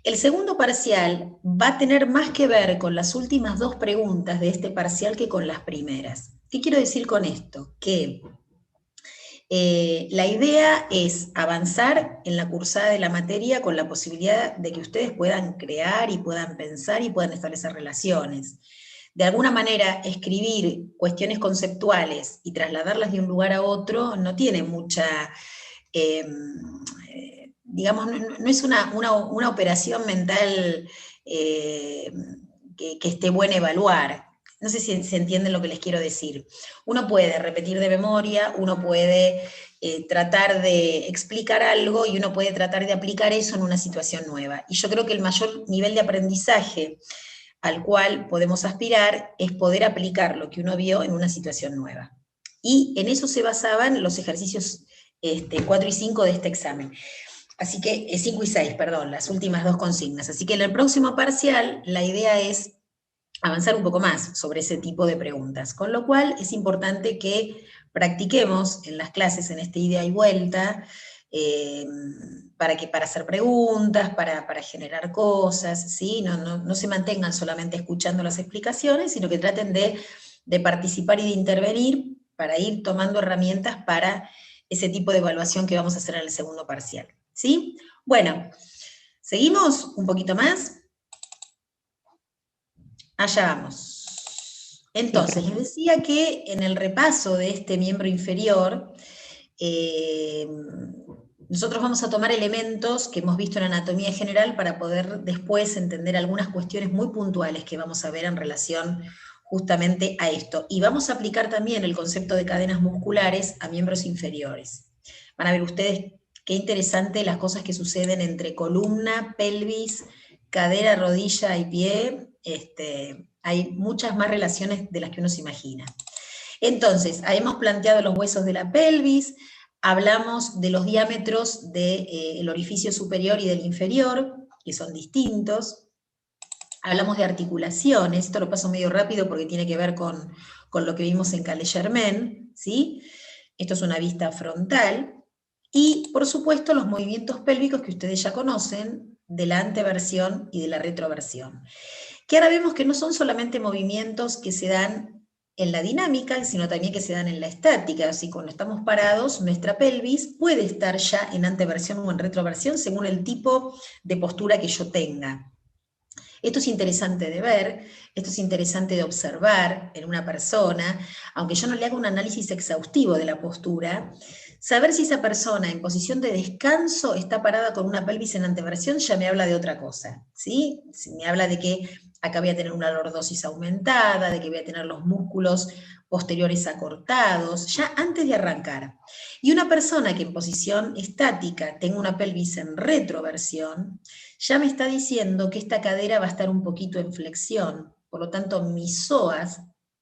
El segundo parcial va a tener más que ver con las últimas 2 preguntas de este parcial que con las primeras. ¿Qué quiero decir con esto? Que la idea es avanzar en la cursada de la materia con la posibilidad de que ustedes puedan crear y puedan pensar y puedan establecer relaciones. De alguna manera, escribir cuestiones conceptuales y trasladarlas de un lugar a otro no tiene mucha, digamos, no es una operación mental que esté buena evaluar. No sé si se entienden lo que les quiero decir. Uno puede repetir de memoria, uno puede tratar de explicar algo y uno puede tratar de aplicar eso en una situación nueva. Y yo creo que el mayor nivel de aprendizaje al cual podemos aspirar es poder aplicar lo que uno vio en una situación nueva. Y en eso se basaban los ejercicios 4 y 5 de este examen. Así que, 5 y 6, perdón, las últimas 2 consignas. Así que en el próximo parcial la idea es avanzar un poco más sobre ese tipo de preguntas, con lo cual es importante que practiquemos en las clases en este ida y vuelta, para hacer preguntas, para generar cosas, ¿sí? No se mantengan solamente escuchando las explicaciones, sino que traten de participar y de intervenir para ir tomando herramientas para ese tipo de evaluación que vamos a hacer en el segundo parcial, ¿sí? Bueno, ¿seguimos un poquito más? Allá vamos. Entonces, les decía que en el repaso de este miembro inferior, nosotros vamos a tomar elementos que hemos visto en anatomía general para poder después entender algunas cuestiones muy puntuales que vamos a ver en relación justamente a esto. Y vamos a aplicar también el concepto de cadenas musculares a miembros inferiores. Van a ver ustedes qué interesante las cosas que suceden entre columna, pelvis, cadera, rodilla y pie. Hay muchas más relaciones de las que uno se imagina. Entonces, hemos planteado los huesos de la pelvis, hablamos de los diámetros del orificio superior y del inferior, que son distintos. Hablamos de articulaciones, esto lo paso medio rápido porque tiene que ver con lo que vimos en Calais-Germain, ¿sí? Esto es una vista frontal. Y, por supuesto, los movimientos pélvicos que ustedes ya conocen, de la anteversión y de la retroversión. Que ahora vemos que no son solamente movimientos que se dan en la dinámica, sino también que se dan en la estática. Así cuando estamos parados, nuestra pelvis puede estar ya en anteversión o en retroversión según el tipo de postura que yo tenga. Esto es interesante de ver, esto es interesante de observar en una persona, aunque yo no le haga un análisis exhaustivo de la postura, saber si esa persona en posición de descanso está parada con una pelvis en anteversión ya me habla de otra cosa, ¿sí? Me habla de que acá voy a tener una lordosis aumentada, de que voy a tener los músculos posteriores acortados, ya antes de arrancar. Y una persona que en posición estática tenga una pelvis en retroversión, ya me está diciendo que esta cadera va a estar un poquito en flexión, por lo tanto mi psoas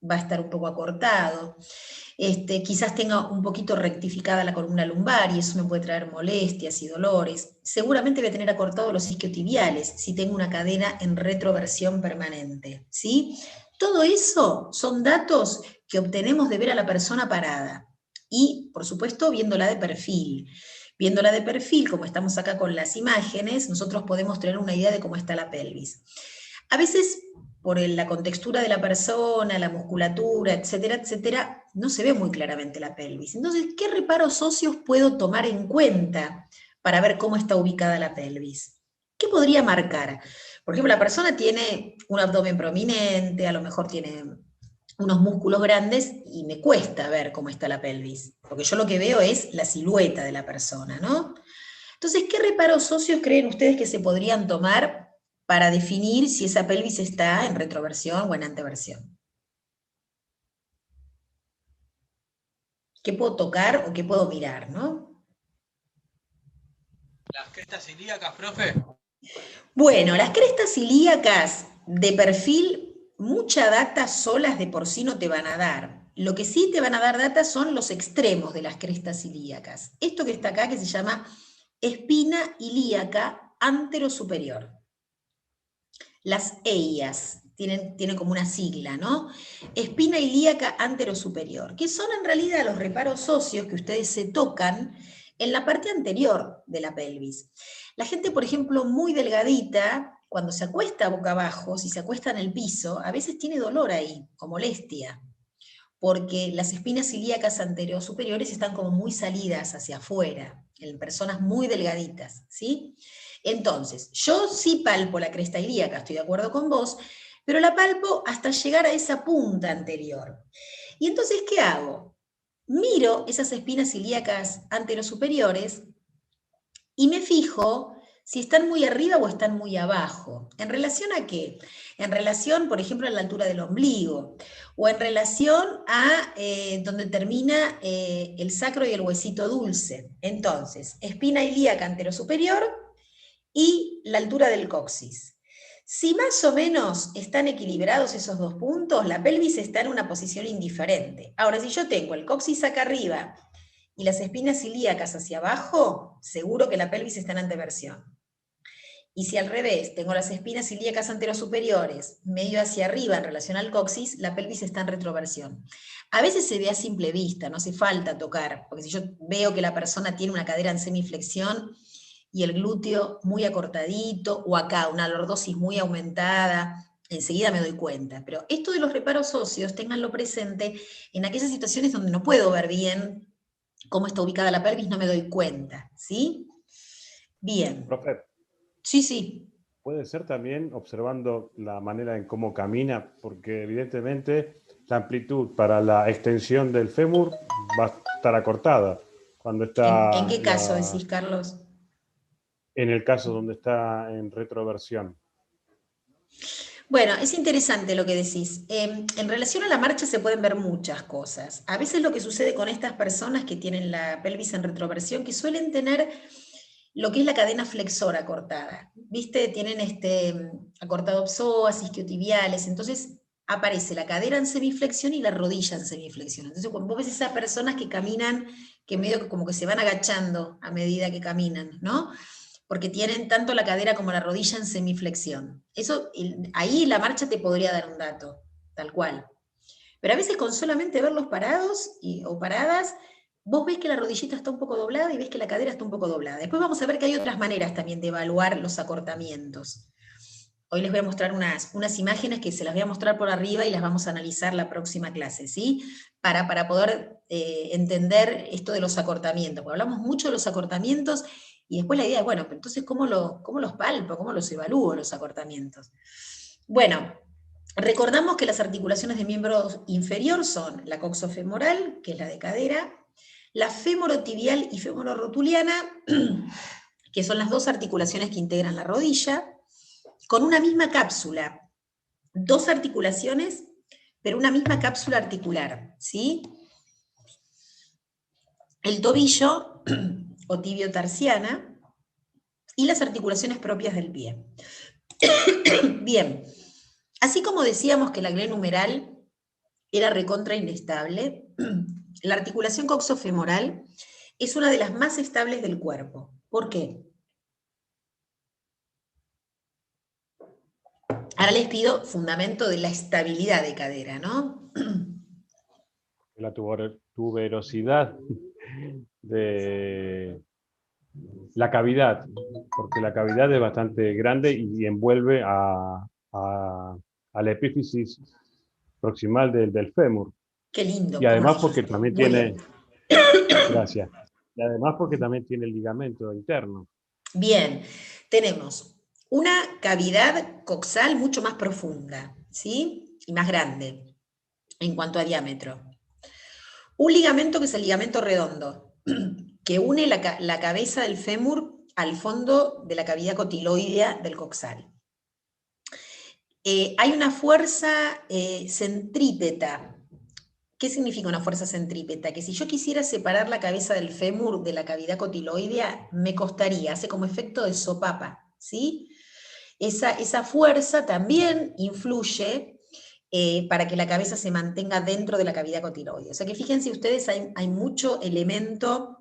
va a estar un poco acortado, quizás tenga un poquito rectificada la columna lumbar y eso me puede traer molestias y dolores. Seguramente voy a tener acortados los isquiotibiales si tengo una cadena en retroversión permanente, ¿sí? Todo eso son datos que obtenemos de ver a la persona parada y, por supuesto, viéndola de perfil. Viéndola de perfil, como estamos acá con las imágenes, nosotros podemos tener una idea de cómo está la pelvis. A veces, por la contextura de la persona, la musculatura, etcétera, etcétera, no se ve muy claramente la pelvis. Entonces, ¿qué reparos óseos puedo tomar en cuenta para ver cómo está ubicada la pelvis? ¿Qué podría marcar? Por ejemplo, la persona tiene un abdomen prominente, a lo mejor tiene unos músculos grandes y me cuesta ver cómo está la pelvis, porque yo lo que veo es la silueta de la persona, ¿no? Entonces, ¿qué reparos óseos creen ustedes que se podrían tomar para definir si esa pelvis está en retroversión o en anteversión? ¿Qué puedo tocar o qué puedo mirar, no? Las crestas ilíacas, profe. Bueno, las crestas ilíacas de perfil, mucha data solas de por sí no te van a dar. Lo que sí te van a dar data son los extremos de las crestas ilíacas. Esto que está acá, que se llama espina ilíaca anterosuperior. Las EIAS, tienen como una sigla, ¿no? Espina ilíaca anterosuperior, que son en realidad los reparos óseos que ustedes se tocan en la parte anterior de la pelvis. La gente, por ejemplo, muy delgadita, cuando se acuesta boca abajo, si se acuesta en el piso, a veces tiene dolor ahí, o molestia, porque las espinas ilíacas anterosuperiores están como muy salidas hacia afuera, en personas muy delgaditas, ¿sí? Entonces, yo sí palpo la cresta ilíaca, estoy de acuerdo con vos, pero la palpo hasta llegar a esa punta anterior. Y entonces, ¿qué hago? Miro esas espinas ilíacas anterosuperiores y me fijo si están muy arriba o están muy abajo. ¿En relación a qué? En relación, por ejemplo, a la altura del ombligo, o en relación a donde termina el sacro y el huesito dulce. Entonces, espina ilíaca anterosuperior y la altura del coxis. Si más o menos están equilibrados esos dos puntos, la pelvis está en una posición indiferente. Ahora, si yo tengo el coxis acá arriba y las espinas ilíacas hacia abajo, seguro que la pelvis está en anteversión. Y si al revés, tengo las espinas ilíacas anterosuperiores medio hacia arriba en relación al coxis, la pelvis está en retroversión. A veces se ve a simple vista, no hace falta tocar, porque si yo veo que la persona tiene una cadera en semiflexión y el glúteo muy acortadito, o acá una lordosis muy aumentada, enseguida me doy cuenta. Pero esto de los reparos óseos, ténganlo presente en aquellas situaciones donde no puedo ver bien cómo está ubicada la pelvis, no me doy cuenta, ¿sí? Bien. Profe, Sí, sí. puede ser también observando la manera en cómo camina, porque evidentemente la amplitud para la extensión del fémur va a estar acortada cuando ¿En está qué caso decís, Carlos? en el caso donde está en retroversión. Bueno, es interesante lo que decís. En relación a la marcha se pueden ver muchas cosas. A veces lo que sucede con estas personas que tienen la pelvis en retroversión, que suelen tener lo que es la cadena flexora cortada. ¿Viste? Tienen acortado psoas, isquiotibiales, entonces aparece la cadera en semiflexión y la rodilla en semiflexión. Entonces cuando vos ves esas personas que caminan, que medio que como que se van agachando a medida que caminan, ¿no? Porque tienen tanto la cadera como la rodilla en semiflexión. Eso, ahí la marcha te podría dar un dato, tal cual. Pero a veces con solamente verlos parados o paradas, vos ves que la rodillita está un poco doblada y ves que la cadera está un poco doblada. Después vamos a ver que hay otras maneras también de evaluar los acortamientos. Hoy les voy a mostrar unas imágenes que se las voy a mostrar por arriba y las vamos a analizar la próxima clase, ¿sí? Para poder entender esto de los acortamientos, porque hablamos mucho de los acortamientos y después la idea es, bueno, pero entonces ¿cómo los palpo? ¿Cómo los evalúo los acortamientos? Bueno, recordamos que las articulaciones de miembro inferior son la coxofemoral, que es la de cadera, la femorotibial y femororotuliana, que son las dos articulaciones que integran la rodilla, con una misma cápsula, dos articulaciones, pero una misma cápsula articular, ¿sí? El tobillo o tibio-tarsiana y las articulaciones propias del pie. Bien, así como decíamos que la glenohumeral era recontra inestable, la articulación coxofemoral es una de las más estables del cuerpo. ¿Por qué? Ahora les pido fundamento de la estabilidad de cadera, ¿no? La tuberosidad de la cavidad, porque la cavidad es bastante grande y envuelve a a la epífisis proximal del fémur. Qué lindo. Y además ¿cómo porque dijiste? también Muy tiene, bien. gracias, y además porque también tiene el ligamento interno. Bien, tenemos una cavidad coxal mucho más profunda, ¿sí? Y más grande en cuanto a diámetro. Un ligamento que es el ligamento redondo, que une la cabeza del fémur al fondo de la cavidad cotiloidea del coxal. Hay una fuerza centrípeta. ¿Qué significa una fuerza centrípeta? Que si yo quisiera separar la cabeza del fémur de la cavidad cotiloidea, me costaría, hace como efecto de sopapa, ¿sí? Esa fuerza también influye para que la cabeza se mantenga dentro de la cavidad cotiloidea. O sea que fíjense ustedes, hay mucho elemento,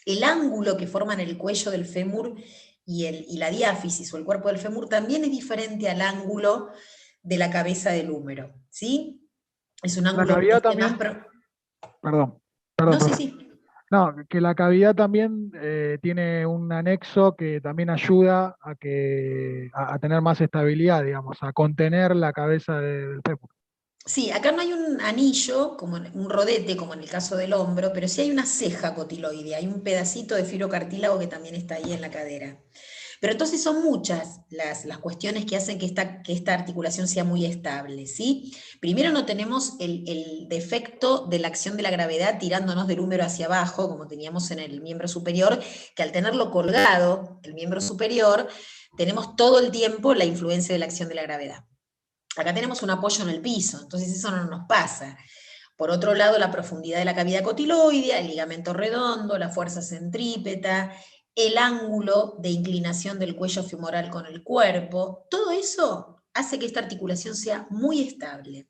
el ángulo que forman el cuello del fémur y la diáfisis o el cuerpo del fémur también es diferente al ángulo de la cabeza del húmero, ¿sí? Es un La ángulo cavidad también, No, perdón, sí, profe. sí. No, que la cavidad también tiene un anexo que también ayuda a tener más estabilidad, digamos, a contener la cabeza del fémur. Sí, acá no hay un anillo, como un rodete, como en el caso del hombro, pero sí hay una ceja cotiloidea, hay un pedacito de fibrocartílago que también está ahí en la cadera. Pero entonces son muchas las cuestiones que hacen que esta articulación sea muy estable, ¿sí? Primero no tenemos el defecto de la acción de la gravedad tirándonos del húmero hacia abajo, como teníamos en el miembro superior, que al tenerlo colgado, el miembro superior, tenemos todo el tiempo la influencia de la acción de la gravedad. Acá tenemos un apoyo en el piso, entonces eso no nos pasa. Por otro lado, la profundidad de la cavidad cotiloidea, el ligamento redondo, la fuerza centrípeta, el ángulo de inclinación del cuello femoral con el cuerpo, todo eso hace que esta articulación sea muy estable.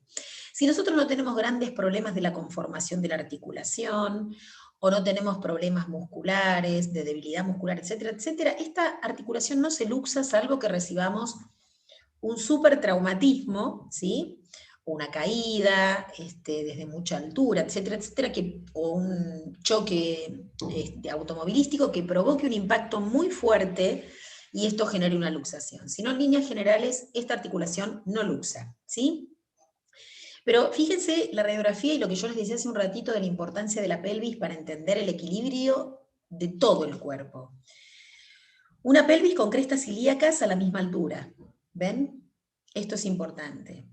Si nosotros no tenemos grandes problemas de la conformación de la articulación, o no tenemos problemas musculares, de debilidad muscular, etcétera, etcétera, esta articulación no se luxa salvo que recibamos un supertraumatismo, ¿sí? Una caída desde mucha altura, etcétera, etcétera, o un choque automovilístico que provoque un impacto muy fuerte y esto genere una luxación. Si no, en líneas generales, esta articulación no luxa, ¿sí? Pero fíjense la radiografía y lo que yo les decía hace un ratito de la importancia de la pelvis para entender el equilibrio de todo el cuerpo. Una pelvis con crestas ilíacas a la misma altura, ¿ven? Esto es importante.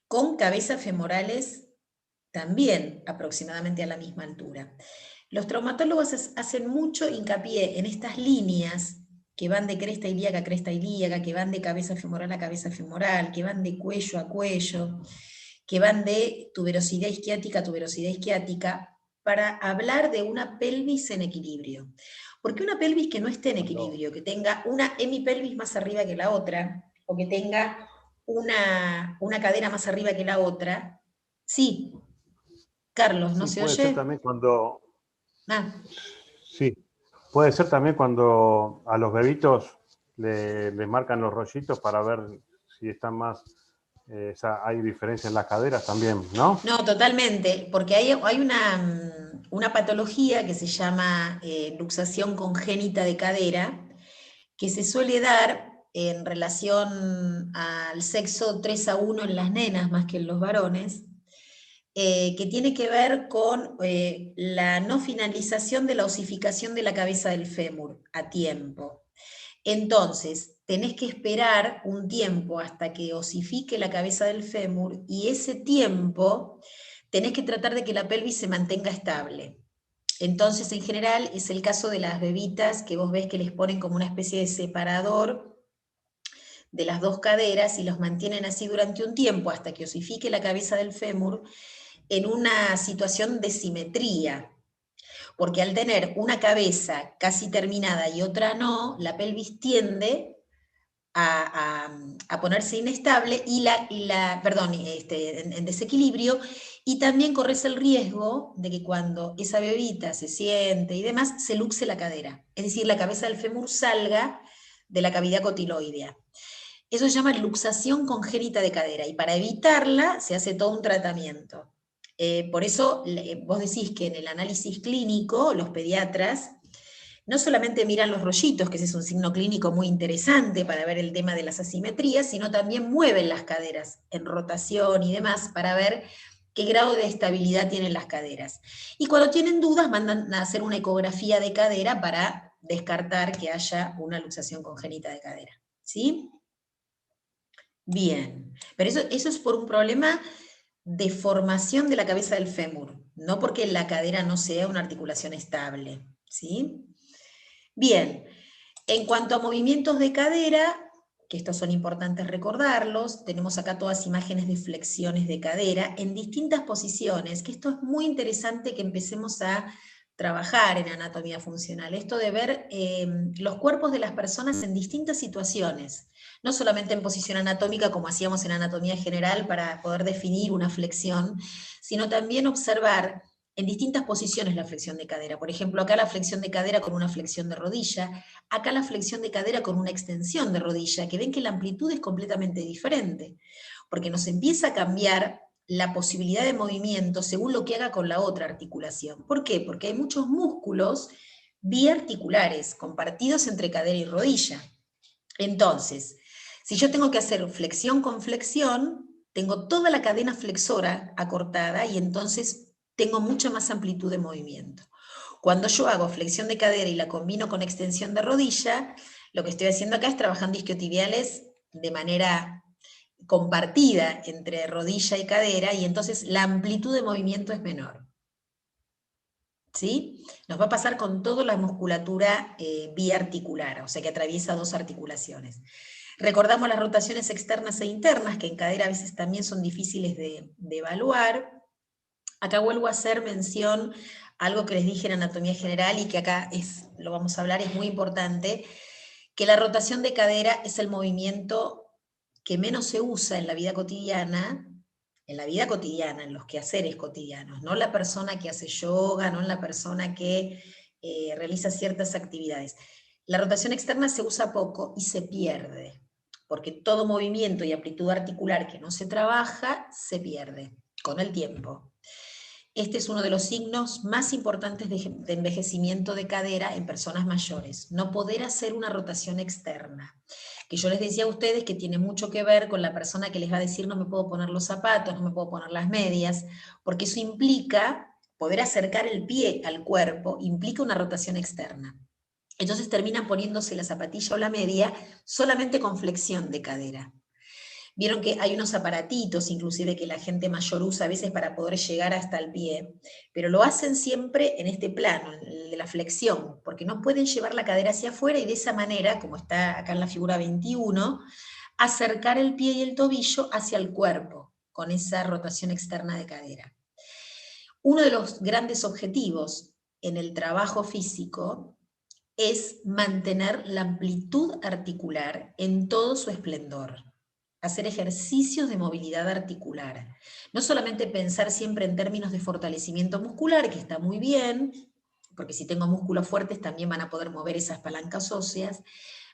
Con cabezas femorales también aproximadamente a la misma altura. Los traumatólogos hacen mucho hincapié en estas líneas que van de cresta ilíaca a cresta ilíaca, que van de cabeza femoral a cabeza femoral, que van de cuello a cuello, que van de tuberosidad isquiática a tuberosidad isquiática, para hablar de una pelvis en equilibrio. Porque una pelvis que no esté en equilibrio, que tenga una hemipelvis más arriba que la otra, o que tenga una cadera más arriba que la otra, sí. Carlos, ¿no Sí, se puede ser oye? también cuando, Ah, sí, puede ser también cuando a los bebitos les marcan los rollitos para ver si están más, hay diferencia en las caderas también, ¿no? no, totalmente, porque hay una patología que se llama luxación congénita de cadera, que se suele dar en relación al sexo 3-1 en las nenas más que en los varones, que tiene que ver con la no finalización de la osificación de la cabeza del fémur a tiempo. Entonces, tenés que esperar un tiempo hasta que osifique la cabeza del fémur, y ese tiempo tenés que tratar de que la pelvis se mantenga estable. Entonces, en general, es el caso de las bebitas que vos ves que les ponen como una especie de separador de las dos caderas y los mantienen así durante un tiempo hasta que osifique la cabeza del fémur en una situación de simetría. Porque al tener una cabeza casi terminada y otra no, la pelvis tiende a ponerse inestable en desequilibrio, y también corres el riesgo de que cuando esa bebita se siente y demás, se luxe la cadera. Es decir, la cabeza del fémur salga de la cavidad cotiloidea. Eso se llama luxación congénita de cadera, y para evitarla se hace todo un tratamiento. Por eso vos decís que en el análisis clínico, los pediatras no solamente miran los rollitos, que ese es un signo clínico muy interesante para ver el tema de las asimetrías, sino también mueven las caderas en rotación y demás para ver qué grado de estabilidad tienen las caderas. Y cuando tienen dudas, mandan a hacer una ecografía de cadera para descartar que haya una luxación congénita de cadera. ¿Sí? Bien, pero eso es por un problema de formación de la cabeza del fémur, no porque la cadera no sea una articulación estable. ¿Sí? Bien, en cuanto a movimientos de cadera, que estos son importantes recordarlos, tenemos acá todas imágenes de flexiones de cadera en distintas posiciones, que esto es muy interesante que empecemos a trabajar en anatomía funcional, esto de ver los cuerpos de las personas en distintas situaciones, no solamente en posición anatómica como hacíamos en anatomía general para poder definir una flexión, sino también observar en distintas posiciones la flexión de cadera. Por ejemplo, acá la flexión de cadera con una flexión de rodilla, acá la flexión de cadera con una extensión de rodilla, que ven que la amplitud es completamente diferente, porque nos empieza a cambiar la posibilidad de movimiento según lo que haga con la otra articulación. ¿Por qué? Porque hay muchos músculos biarticulares compartidos entre cadera y rodilla. Entonces, si yo tengo que hacer flexión con flexión, tengo toda la cadena flexora acortada y entonces tengo mucha más amplitud de movimiento. Cuando yo hago flexión de cadera y la combino con extensión de rodilla, lo que estoy haciendo acá es trabajando isquiotibiales de manera compartida entre rodilla y cadera, y entonces la amplitud de movimiento es menor. ¿Sí? Nos va a pasar con toda la musculatura biarticular, o sea que atraviesa dos articulaciones. Recordamos las rotaciones externas e internas, que en cadera a veces también son difíciles de evaluar. Acá vuelvo a hacer mención a algo que les dije en anatomía general y que acá lo vamos a hablar, es muy importante, que la rotación de cadera es el movimiento que menos se usa en la vida cotidiana, en los quehaceres cotidianos, no la persona que hace yoga, no la persona que realiza ciertas actividades. La rotación externa se usa poco y se pierde, porque todo movimiento y amplitud articular que no se trabaja, se pierde con el tiempo. Este es uno de los signos más importantes de envejecimiento de cadera en personas mayores, no poder hacer una rotación externa, que yo les decía a ustedes que tiene mucho que ver con la persona que les va a decir no me puedo poner los zapatos, no me puedo poner las medias, porque eso implica poder acercar el pie al cuerpo, implica una rotación externa. Entonces terminan poniéndose la zapatilla o la media solamente con flexión de cadera. Vieron que hay unos aparatitos, inclusive, que la gente mayor usa a veces para poder llegar hasta el pie, pero lo hacen siempre en este plano, el de la flexión, porque no pueden llevar la cadera hacia afuera y de esa manera, como está acá en la figura 21, acercar el pie y el tobillo hacia el cuerpo, con esa rotación externa de cadera. Uno de los grandes objetivos en el trabajo físico es mantener la amplitud articular en todo su esplendor. Hacer ejercicios de movilidad articular. No solamente pensar siempre en términos de fortalecimiento muscular, que está muy bien, porque si tengo músculos fuertes también van a poder mover esas palancas óseas,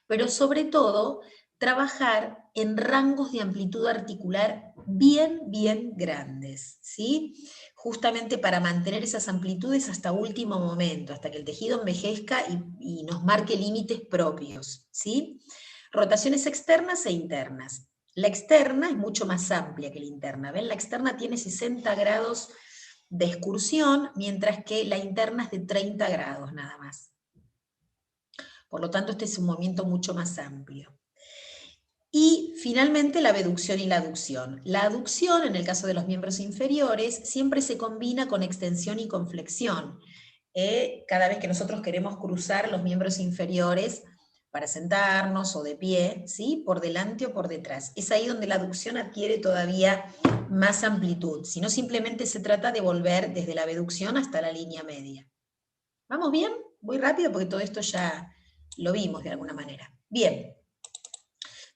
pero sobre todo trabajar en rangos de amplitud articular bien grandes, ¿sí? Justamente para mantener esas amplitudes hasta último momento, hasta que el tejido envejezca y nos marque límites propios, ¿sí? Rotaciones externas e internas. La externa es mucho más amplia que la interna. ¿Ven? La externa tiene 60 grados de excursión, mientras que la interna es de 30 grados nada más. Por lo tanto, este es un movimiento mucho más amplio. Y finalmente la abducción y la aducción. La aducción, en el caso de los miembros inferiores, siempre se combina con extensión y con flexión. Cada vez que nosotros queremos cruzar los miembros inferiores, para sentarnos o de pie, ¿sí? Por delante o por detrás. Es ahí donde la aducción adquiere todavía más amplitud, si no simplemente se trata de volver desde la abducción hasta la línea media. ¿Vamos bien? Voy rápido porque todo esto ya lo vimos de alguna manera. Bien.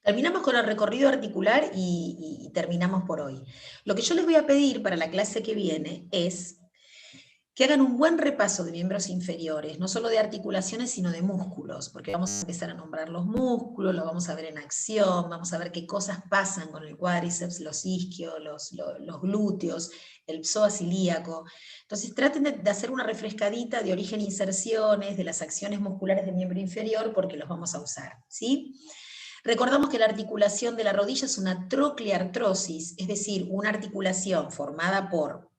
Terminamos con el recorrido articular y terminamos por hoy. Lo que yo les voy a pedir para la clase que viene es que hagan un buen repaso de miembros inferiores, no solo de articulaciones, sino de músculos, porque vamos a empezar a nombrar los músculos, los vamos a ver en acción, vamos a ver qué cosas pasan con el cuádriceps, los isquios, los glúteos, el psoas ilíaco. Entonces traten de hacer una refrescadita de origen inserciones, de las acciones musculares del miembro inferior, porque los vamos a usar, ¿sí? Recordamos que la articulación de la rodilla es una trocleartrosis, es decir, una articulación formada por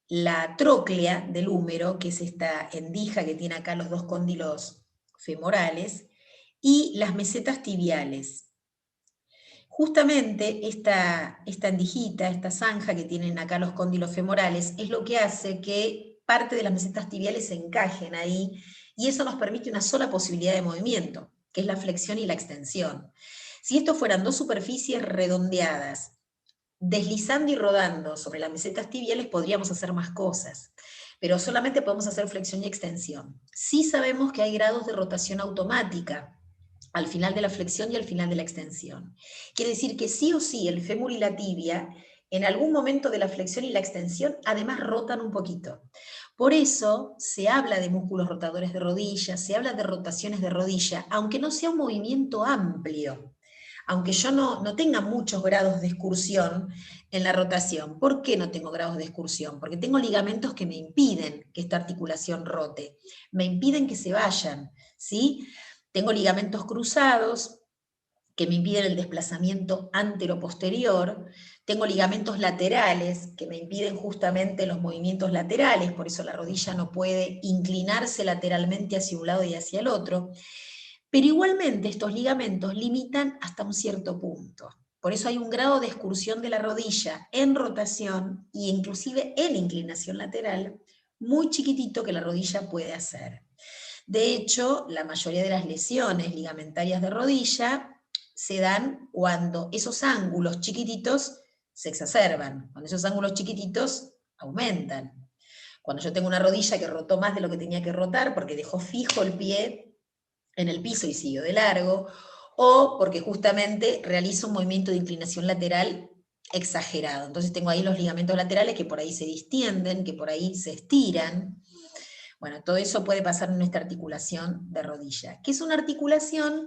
la tróclea del húmero, que es esta endija que tiene acá los dos cóndilos femorales, y las mesetas tibiales. Justamente esta endijita, esta zanja que tienen acá los cóndilos femorales, es lo que hace que parte de las mesetas tibiales se encajen ahí, y eso nos permite una sola posibilidad de movimiento, que es la flexión y la extensión. Si estos fueran dos superficies redondeadas, deslizando y rodando sobre las mesetas tibiales, podríamos hacer más cosas, pero solamente podemos hacer flexión y extensión. Sí sabemos que hay grados de rotación automática al final de la flexión y al final de la extensión. Quiere decir que sí o sí el fémur y la tibia, en algún momento de la flexión y la extensión, además rotan un poquito. Por eso se habla de músculos rotadores de rodilla, se habla de rotaciones de rodilla, aunque no sea un movimiento amplio, aunque yo no tenga muchos grados de excursión en la rotación. ¿Por qué no tengo grados de excursión? Porque tengo ligamentos que me impiden que esta articulación rote, me impiden que se vayan, ¿sí? Tengo ligamentos cruzados que me impiden el desplazamiento antero-posterior, tengo ligamentos laterales que me impiden justamente los movimientos laterales, por eso la rodilla no puede inclinarse lateralmente hacia un lado y hacia el otro. Pero igualmente estos ligamentos limitan hasta un cierto punto. Por eso hay un grado de excursión de la rodilla en rotación e inclusive en inclinación lateral muy chiquitito que la rodilla puede hacer. De hecho, la mayoría de las lesiones ligamentarias de rodilla se dan cuando esos ángulos chiquititos se exacerban, cuando esos ángulos chiquititos aumentan. Cuando yo tengo una rodilla que rotó más de lo que tenía que rotar porque dejó fijo el pie en el piso y siguió de largo, o porque justamente realizo un movimiento de inclinación lateral exagerado. Entonces tengo ahí los ligamentos laterales que por ahí se distienden, que por ahí se estiran. Bueno, todo eso puede pasar en nuestra articulación de rodilla, que es una articulación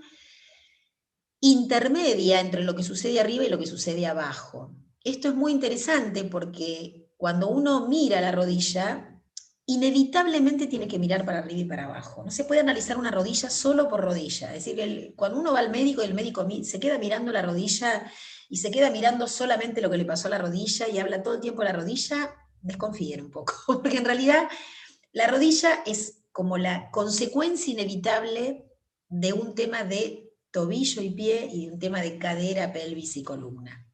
intermedia entre lo que sucede arriba y lo que sucede abajo. Esto es muy interesante porque cuando uno mira la rodilla, inevitablemente tiene que mirar para arriba y para abajo. No se puede analizar una rodilla solo por rodilla. Es decir, que cuando uno va al médico y el médico se queda mirando la rodilla y se queda mirando solamente lo que le pasó a la rodilla y habla todo el tiempo de la rodilla, desconfíen un poco, porque en realidad la rodilla es como la consecuencia inevitable de un tema de tobillo y pie y de un tema de cadera, pelvis y columna.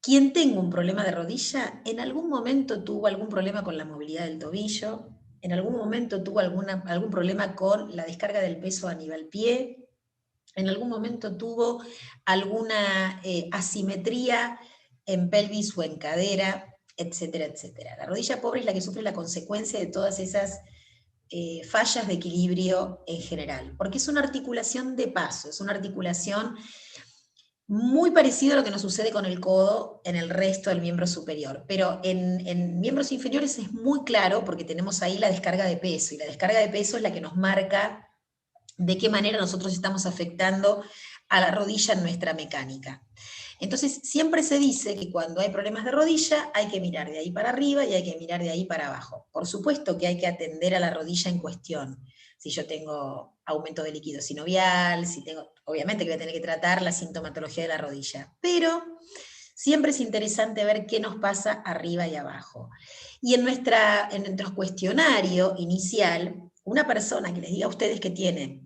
Quien tenga un problema de rodilla, en algún momento tuvo algún problema con la movilidad del tobillo, en algún momento tuvo algún problema con la descarga del peso a nivel pie, en algún momento tuvo alguna asimetría en pelvis o en cadera, etcétera, etcétera. La rodilla pobre es la que sufre la consecuencia de todas esas fallas de equilibrio en general, porque es una articulación de paso, es una articulación muy parecido a lo que nos sucede con el codo en el resto del miembro superior, pero en miembros inferiores es muy claro porque tenemos ahí la descarga de peso, y la descarga de peso es la que nos marca de qué manera nosotros estamos afectando a la rodilla en nuestra mecánica. Entonces siempre se dice que cuando hay problemas de rodilla hay que mirar de ahí para arriba y hay que mirar de ahí para abajo. Por supuesto que hay que atender a la rodilla en cuestión. Si yo tengo aumento de líquido sinovial, obviamente que voy a tener que tratar la sintomatología de la rodilla, pero siempre es interesante ver qué nos pasa arriba y abajo. Y en nuestro cuestionario inicial, una persona que les diga a ustedes que tiene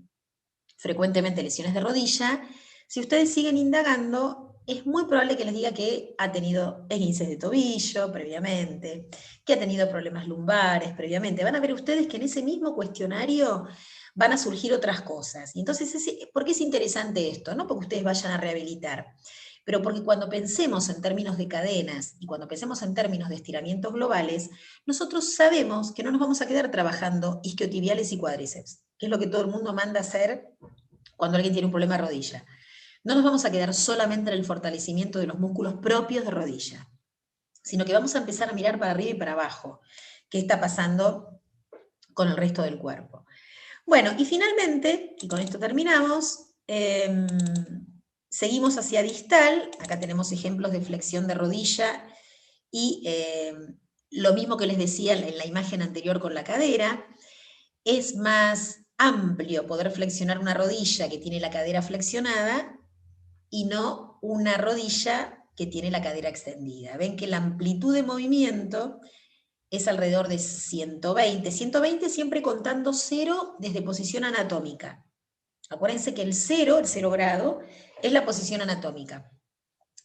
frecuentemente lesiones de rodilla, si ustedes siguen indagando, es muy probable que les diga que ha tenido esguinces de tobillo previamente, que ha tenido problemas lumbares previamente. Van a ver ustedes que en ese mismo cuestionario van a surgir otras cosas. Y entonces, ¿por qué es interesante esto? No porque ustedes vayan a rehabilitar, pero porque cuando pensemos en términos de cadenas y cuando pensemos en términos de estiramientos globales, nosotros sabemos que no nos vamos a quedar trabajando isquiotibiales y cuádriceps, que es lo que todo el mundo manda hacer cuando alguien tiene un problema de rodilla. No nos vamos a quedar solamente en el fortalecimiento de los músculos propios de rodilla, sino que vamos a empezar a mirar para arriba y para abajo. qué está pasando con el resto del cuerpo. Bueno, y finalmente, y con esto terminamos, seguimos hacia distal. Acá tenemos ejemplos de flexión de rodilla y lo mismo que les decía en la imagen anterior con la cadera. Es más amplio poder flexionar una rodilla que tiene la cadera flexionada y no una rodilla que tiene la cadera extendida. Ven que la amplitud de movimiento es alrededor de 120. 120 siempre contando 0 desde posición anatómica. Acuérdense que el 0 grado, es la posición anatómica.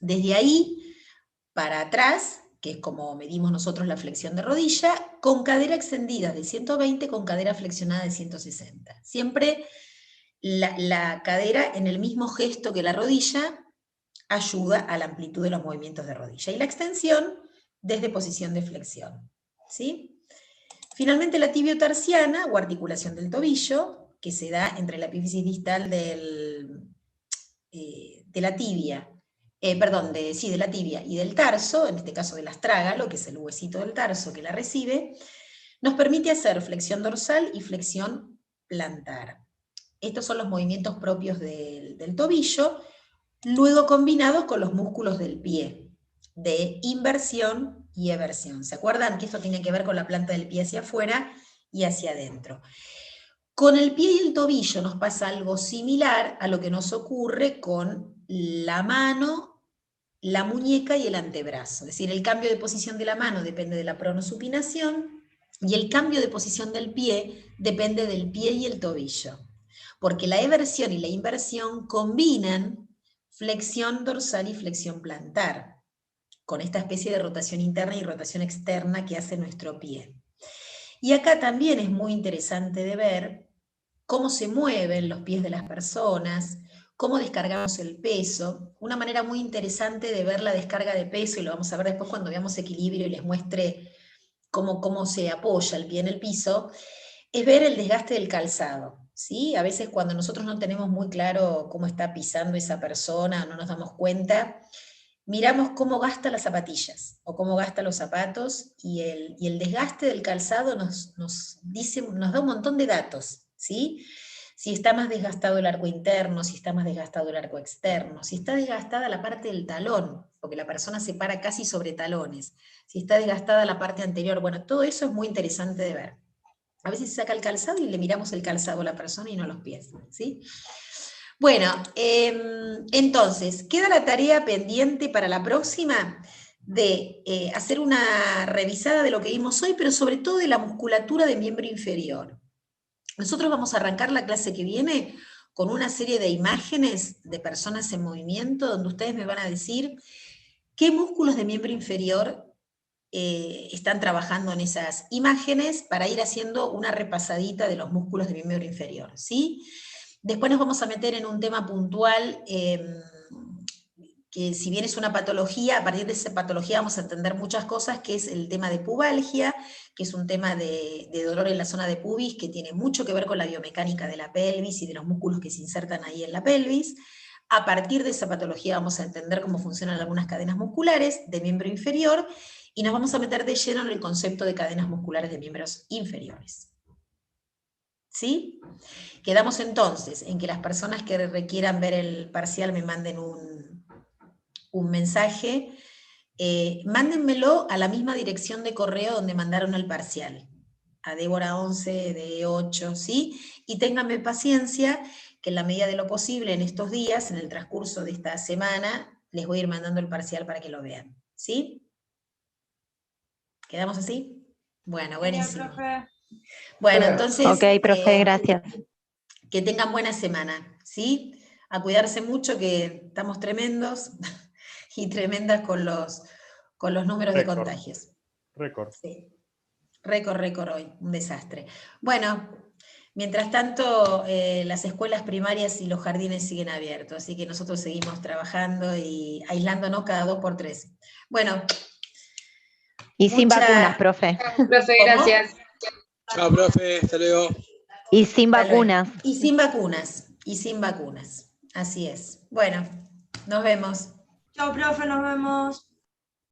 Desde ahí para atrás, que es como medimos nosotros la flexión de rodilla, con cadera extendida de 120, con cadera flexionada de 160. Siempre la cadera en el mismo gesto que la rodilla ayuda a la amplitud de los movimientos de rodilla. Y la extensión desde posición de flexión. ¿Sí? Finalmente la tibiotarsiana, o articulación del tobillo, que se da entre la epífisis distal de la tibia, de la tibia y del tarso, en este caso del astrágalo, que es el huesito del tarso que la recibe, nos permite hacer flexión dorsal y flexión plantar. Estos son los movimientos propios del tobillo, luego combinados con los músculos del pie, de inversión y eversión. ¿Se acuerdan que esto tiene que ver con la planta del pie hacia afuera y hacia adentro? Con el pie y el tobillo nos pasa algo similar a lo que nos ocurre con la mano, la muñeca y el antebrazo. Es decir, el cambio de posición de la mano depende de la pronosupinación y el cambio de posición del pie depende del pie y el tobillo. Porque la eversión y la inversión combinan flexión dorsal y flexión plantar, con esta especie de rotación interna y rotación externa que hace nuestro pie. Y acá también es muy interesante de ver cómo se mueven los pies de las personas, cómo descargamos el peso. Una manera muy interesante de ver la descarga de peso, y lo vamos a ver después cuando veamos equilibrio y les muestre cómo se apoya el pie en el piso, es ver el desgaste del calzado. ¿Sí? A veces cuando nosotros no tenemos muy claro cómo está pisando esa persona, no nos damos cuenta, miramos cómo gasta las zapatillas o cómo gasta los zapatos, y el desgaste del calzado nos da un montón de datos, ¿sí? Si está más desgastado el arco interno, si está más desgastado el arco externo, si está desgastada la parte del talón, porque la persona se para casi sobre talones, si está desgastada la parte anterior, bueno, todo eso es muy interesante de ver. A veces se saca el calzado y le miramos el calzado a la persona y no los pies, ¿sí? Bueno, entonces, queda la tarea pendiente para la próxima de hacer una revisada de lo que vimos hoy, pero sobre todo de la musculatura del miembro inferior. Nosotros vamos a arrancar la clase que viene con una serie de imágenes de personas en movimiento, donde ustedes me van a decir qué músculos de miembro inferior están trabajando en esas imágenes, para ir haciendo una repasadita de los músculos de miembro inferior, ¿sí? Después nos vamos a meter en un tema puntual, que si bien es una patología, a partir de esa patología vamos a entender muchas cosas, que es el tema de pubalgia, que es un tema de dolor en la zona de pubis, que tiene mucho que ver con la biomecánica de la pelvis y de los músculos que se insertan ahí en la pelvis. A partir de esa patología vamos a entender cómo funcionan algunas cadenas musculares de miembro inferior, y nos vamos a meter de lleno en el concepto de cadenas musculares de miembros inferiores. ¿Sí? Quedamos entonces en que las personas que requieran ver el parcial me manden un mensaje, mándenmelo a la misma dirección de correo donde mandaron el parcial, a Débora11, de8, ¿sí? Y ténganme paciencia, que en la medida de lo posible en estos días, en el transcurso de esta semana, les voy a ir mandando el parcial para que lo vean, ¿sí? ¿Quedamos así? Bueno, buenísimo. Bueno, entonces... Ok, profe, gracias. Que tengan buena semana, ¿sí? A cuidarse mucho, que estamos tremendos y tremendas con los números de contagios. Récord. Sí. Récord hoy, un desastre. Bueno, mientras tanto, las escuelas primarias y los jardines siguen abiertos, así que nosotros seguimos trabajando y aislándonos cada 2 por 3. Bueno. Y sin vacunas, profe. Profe, gracias. Chao, profe, hasta luego. Y sin vacunas. Y sin vacunas, y sin vacunas. Así es. Bueno, nos vemos. Chao, profe, nos vemos.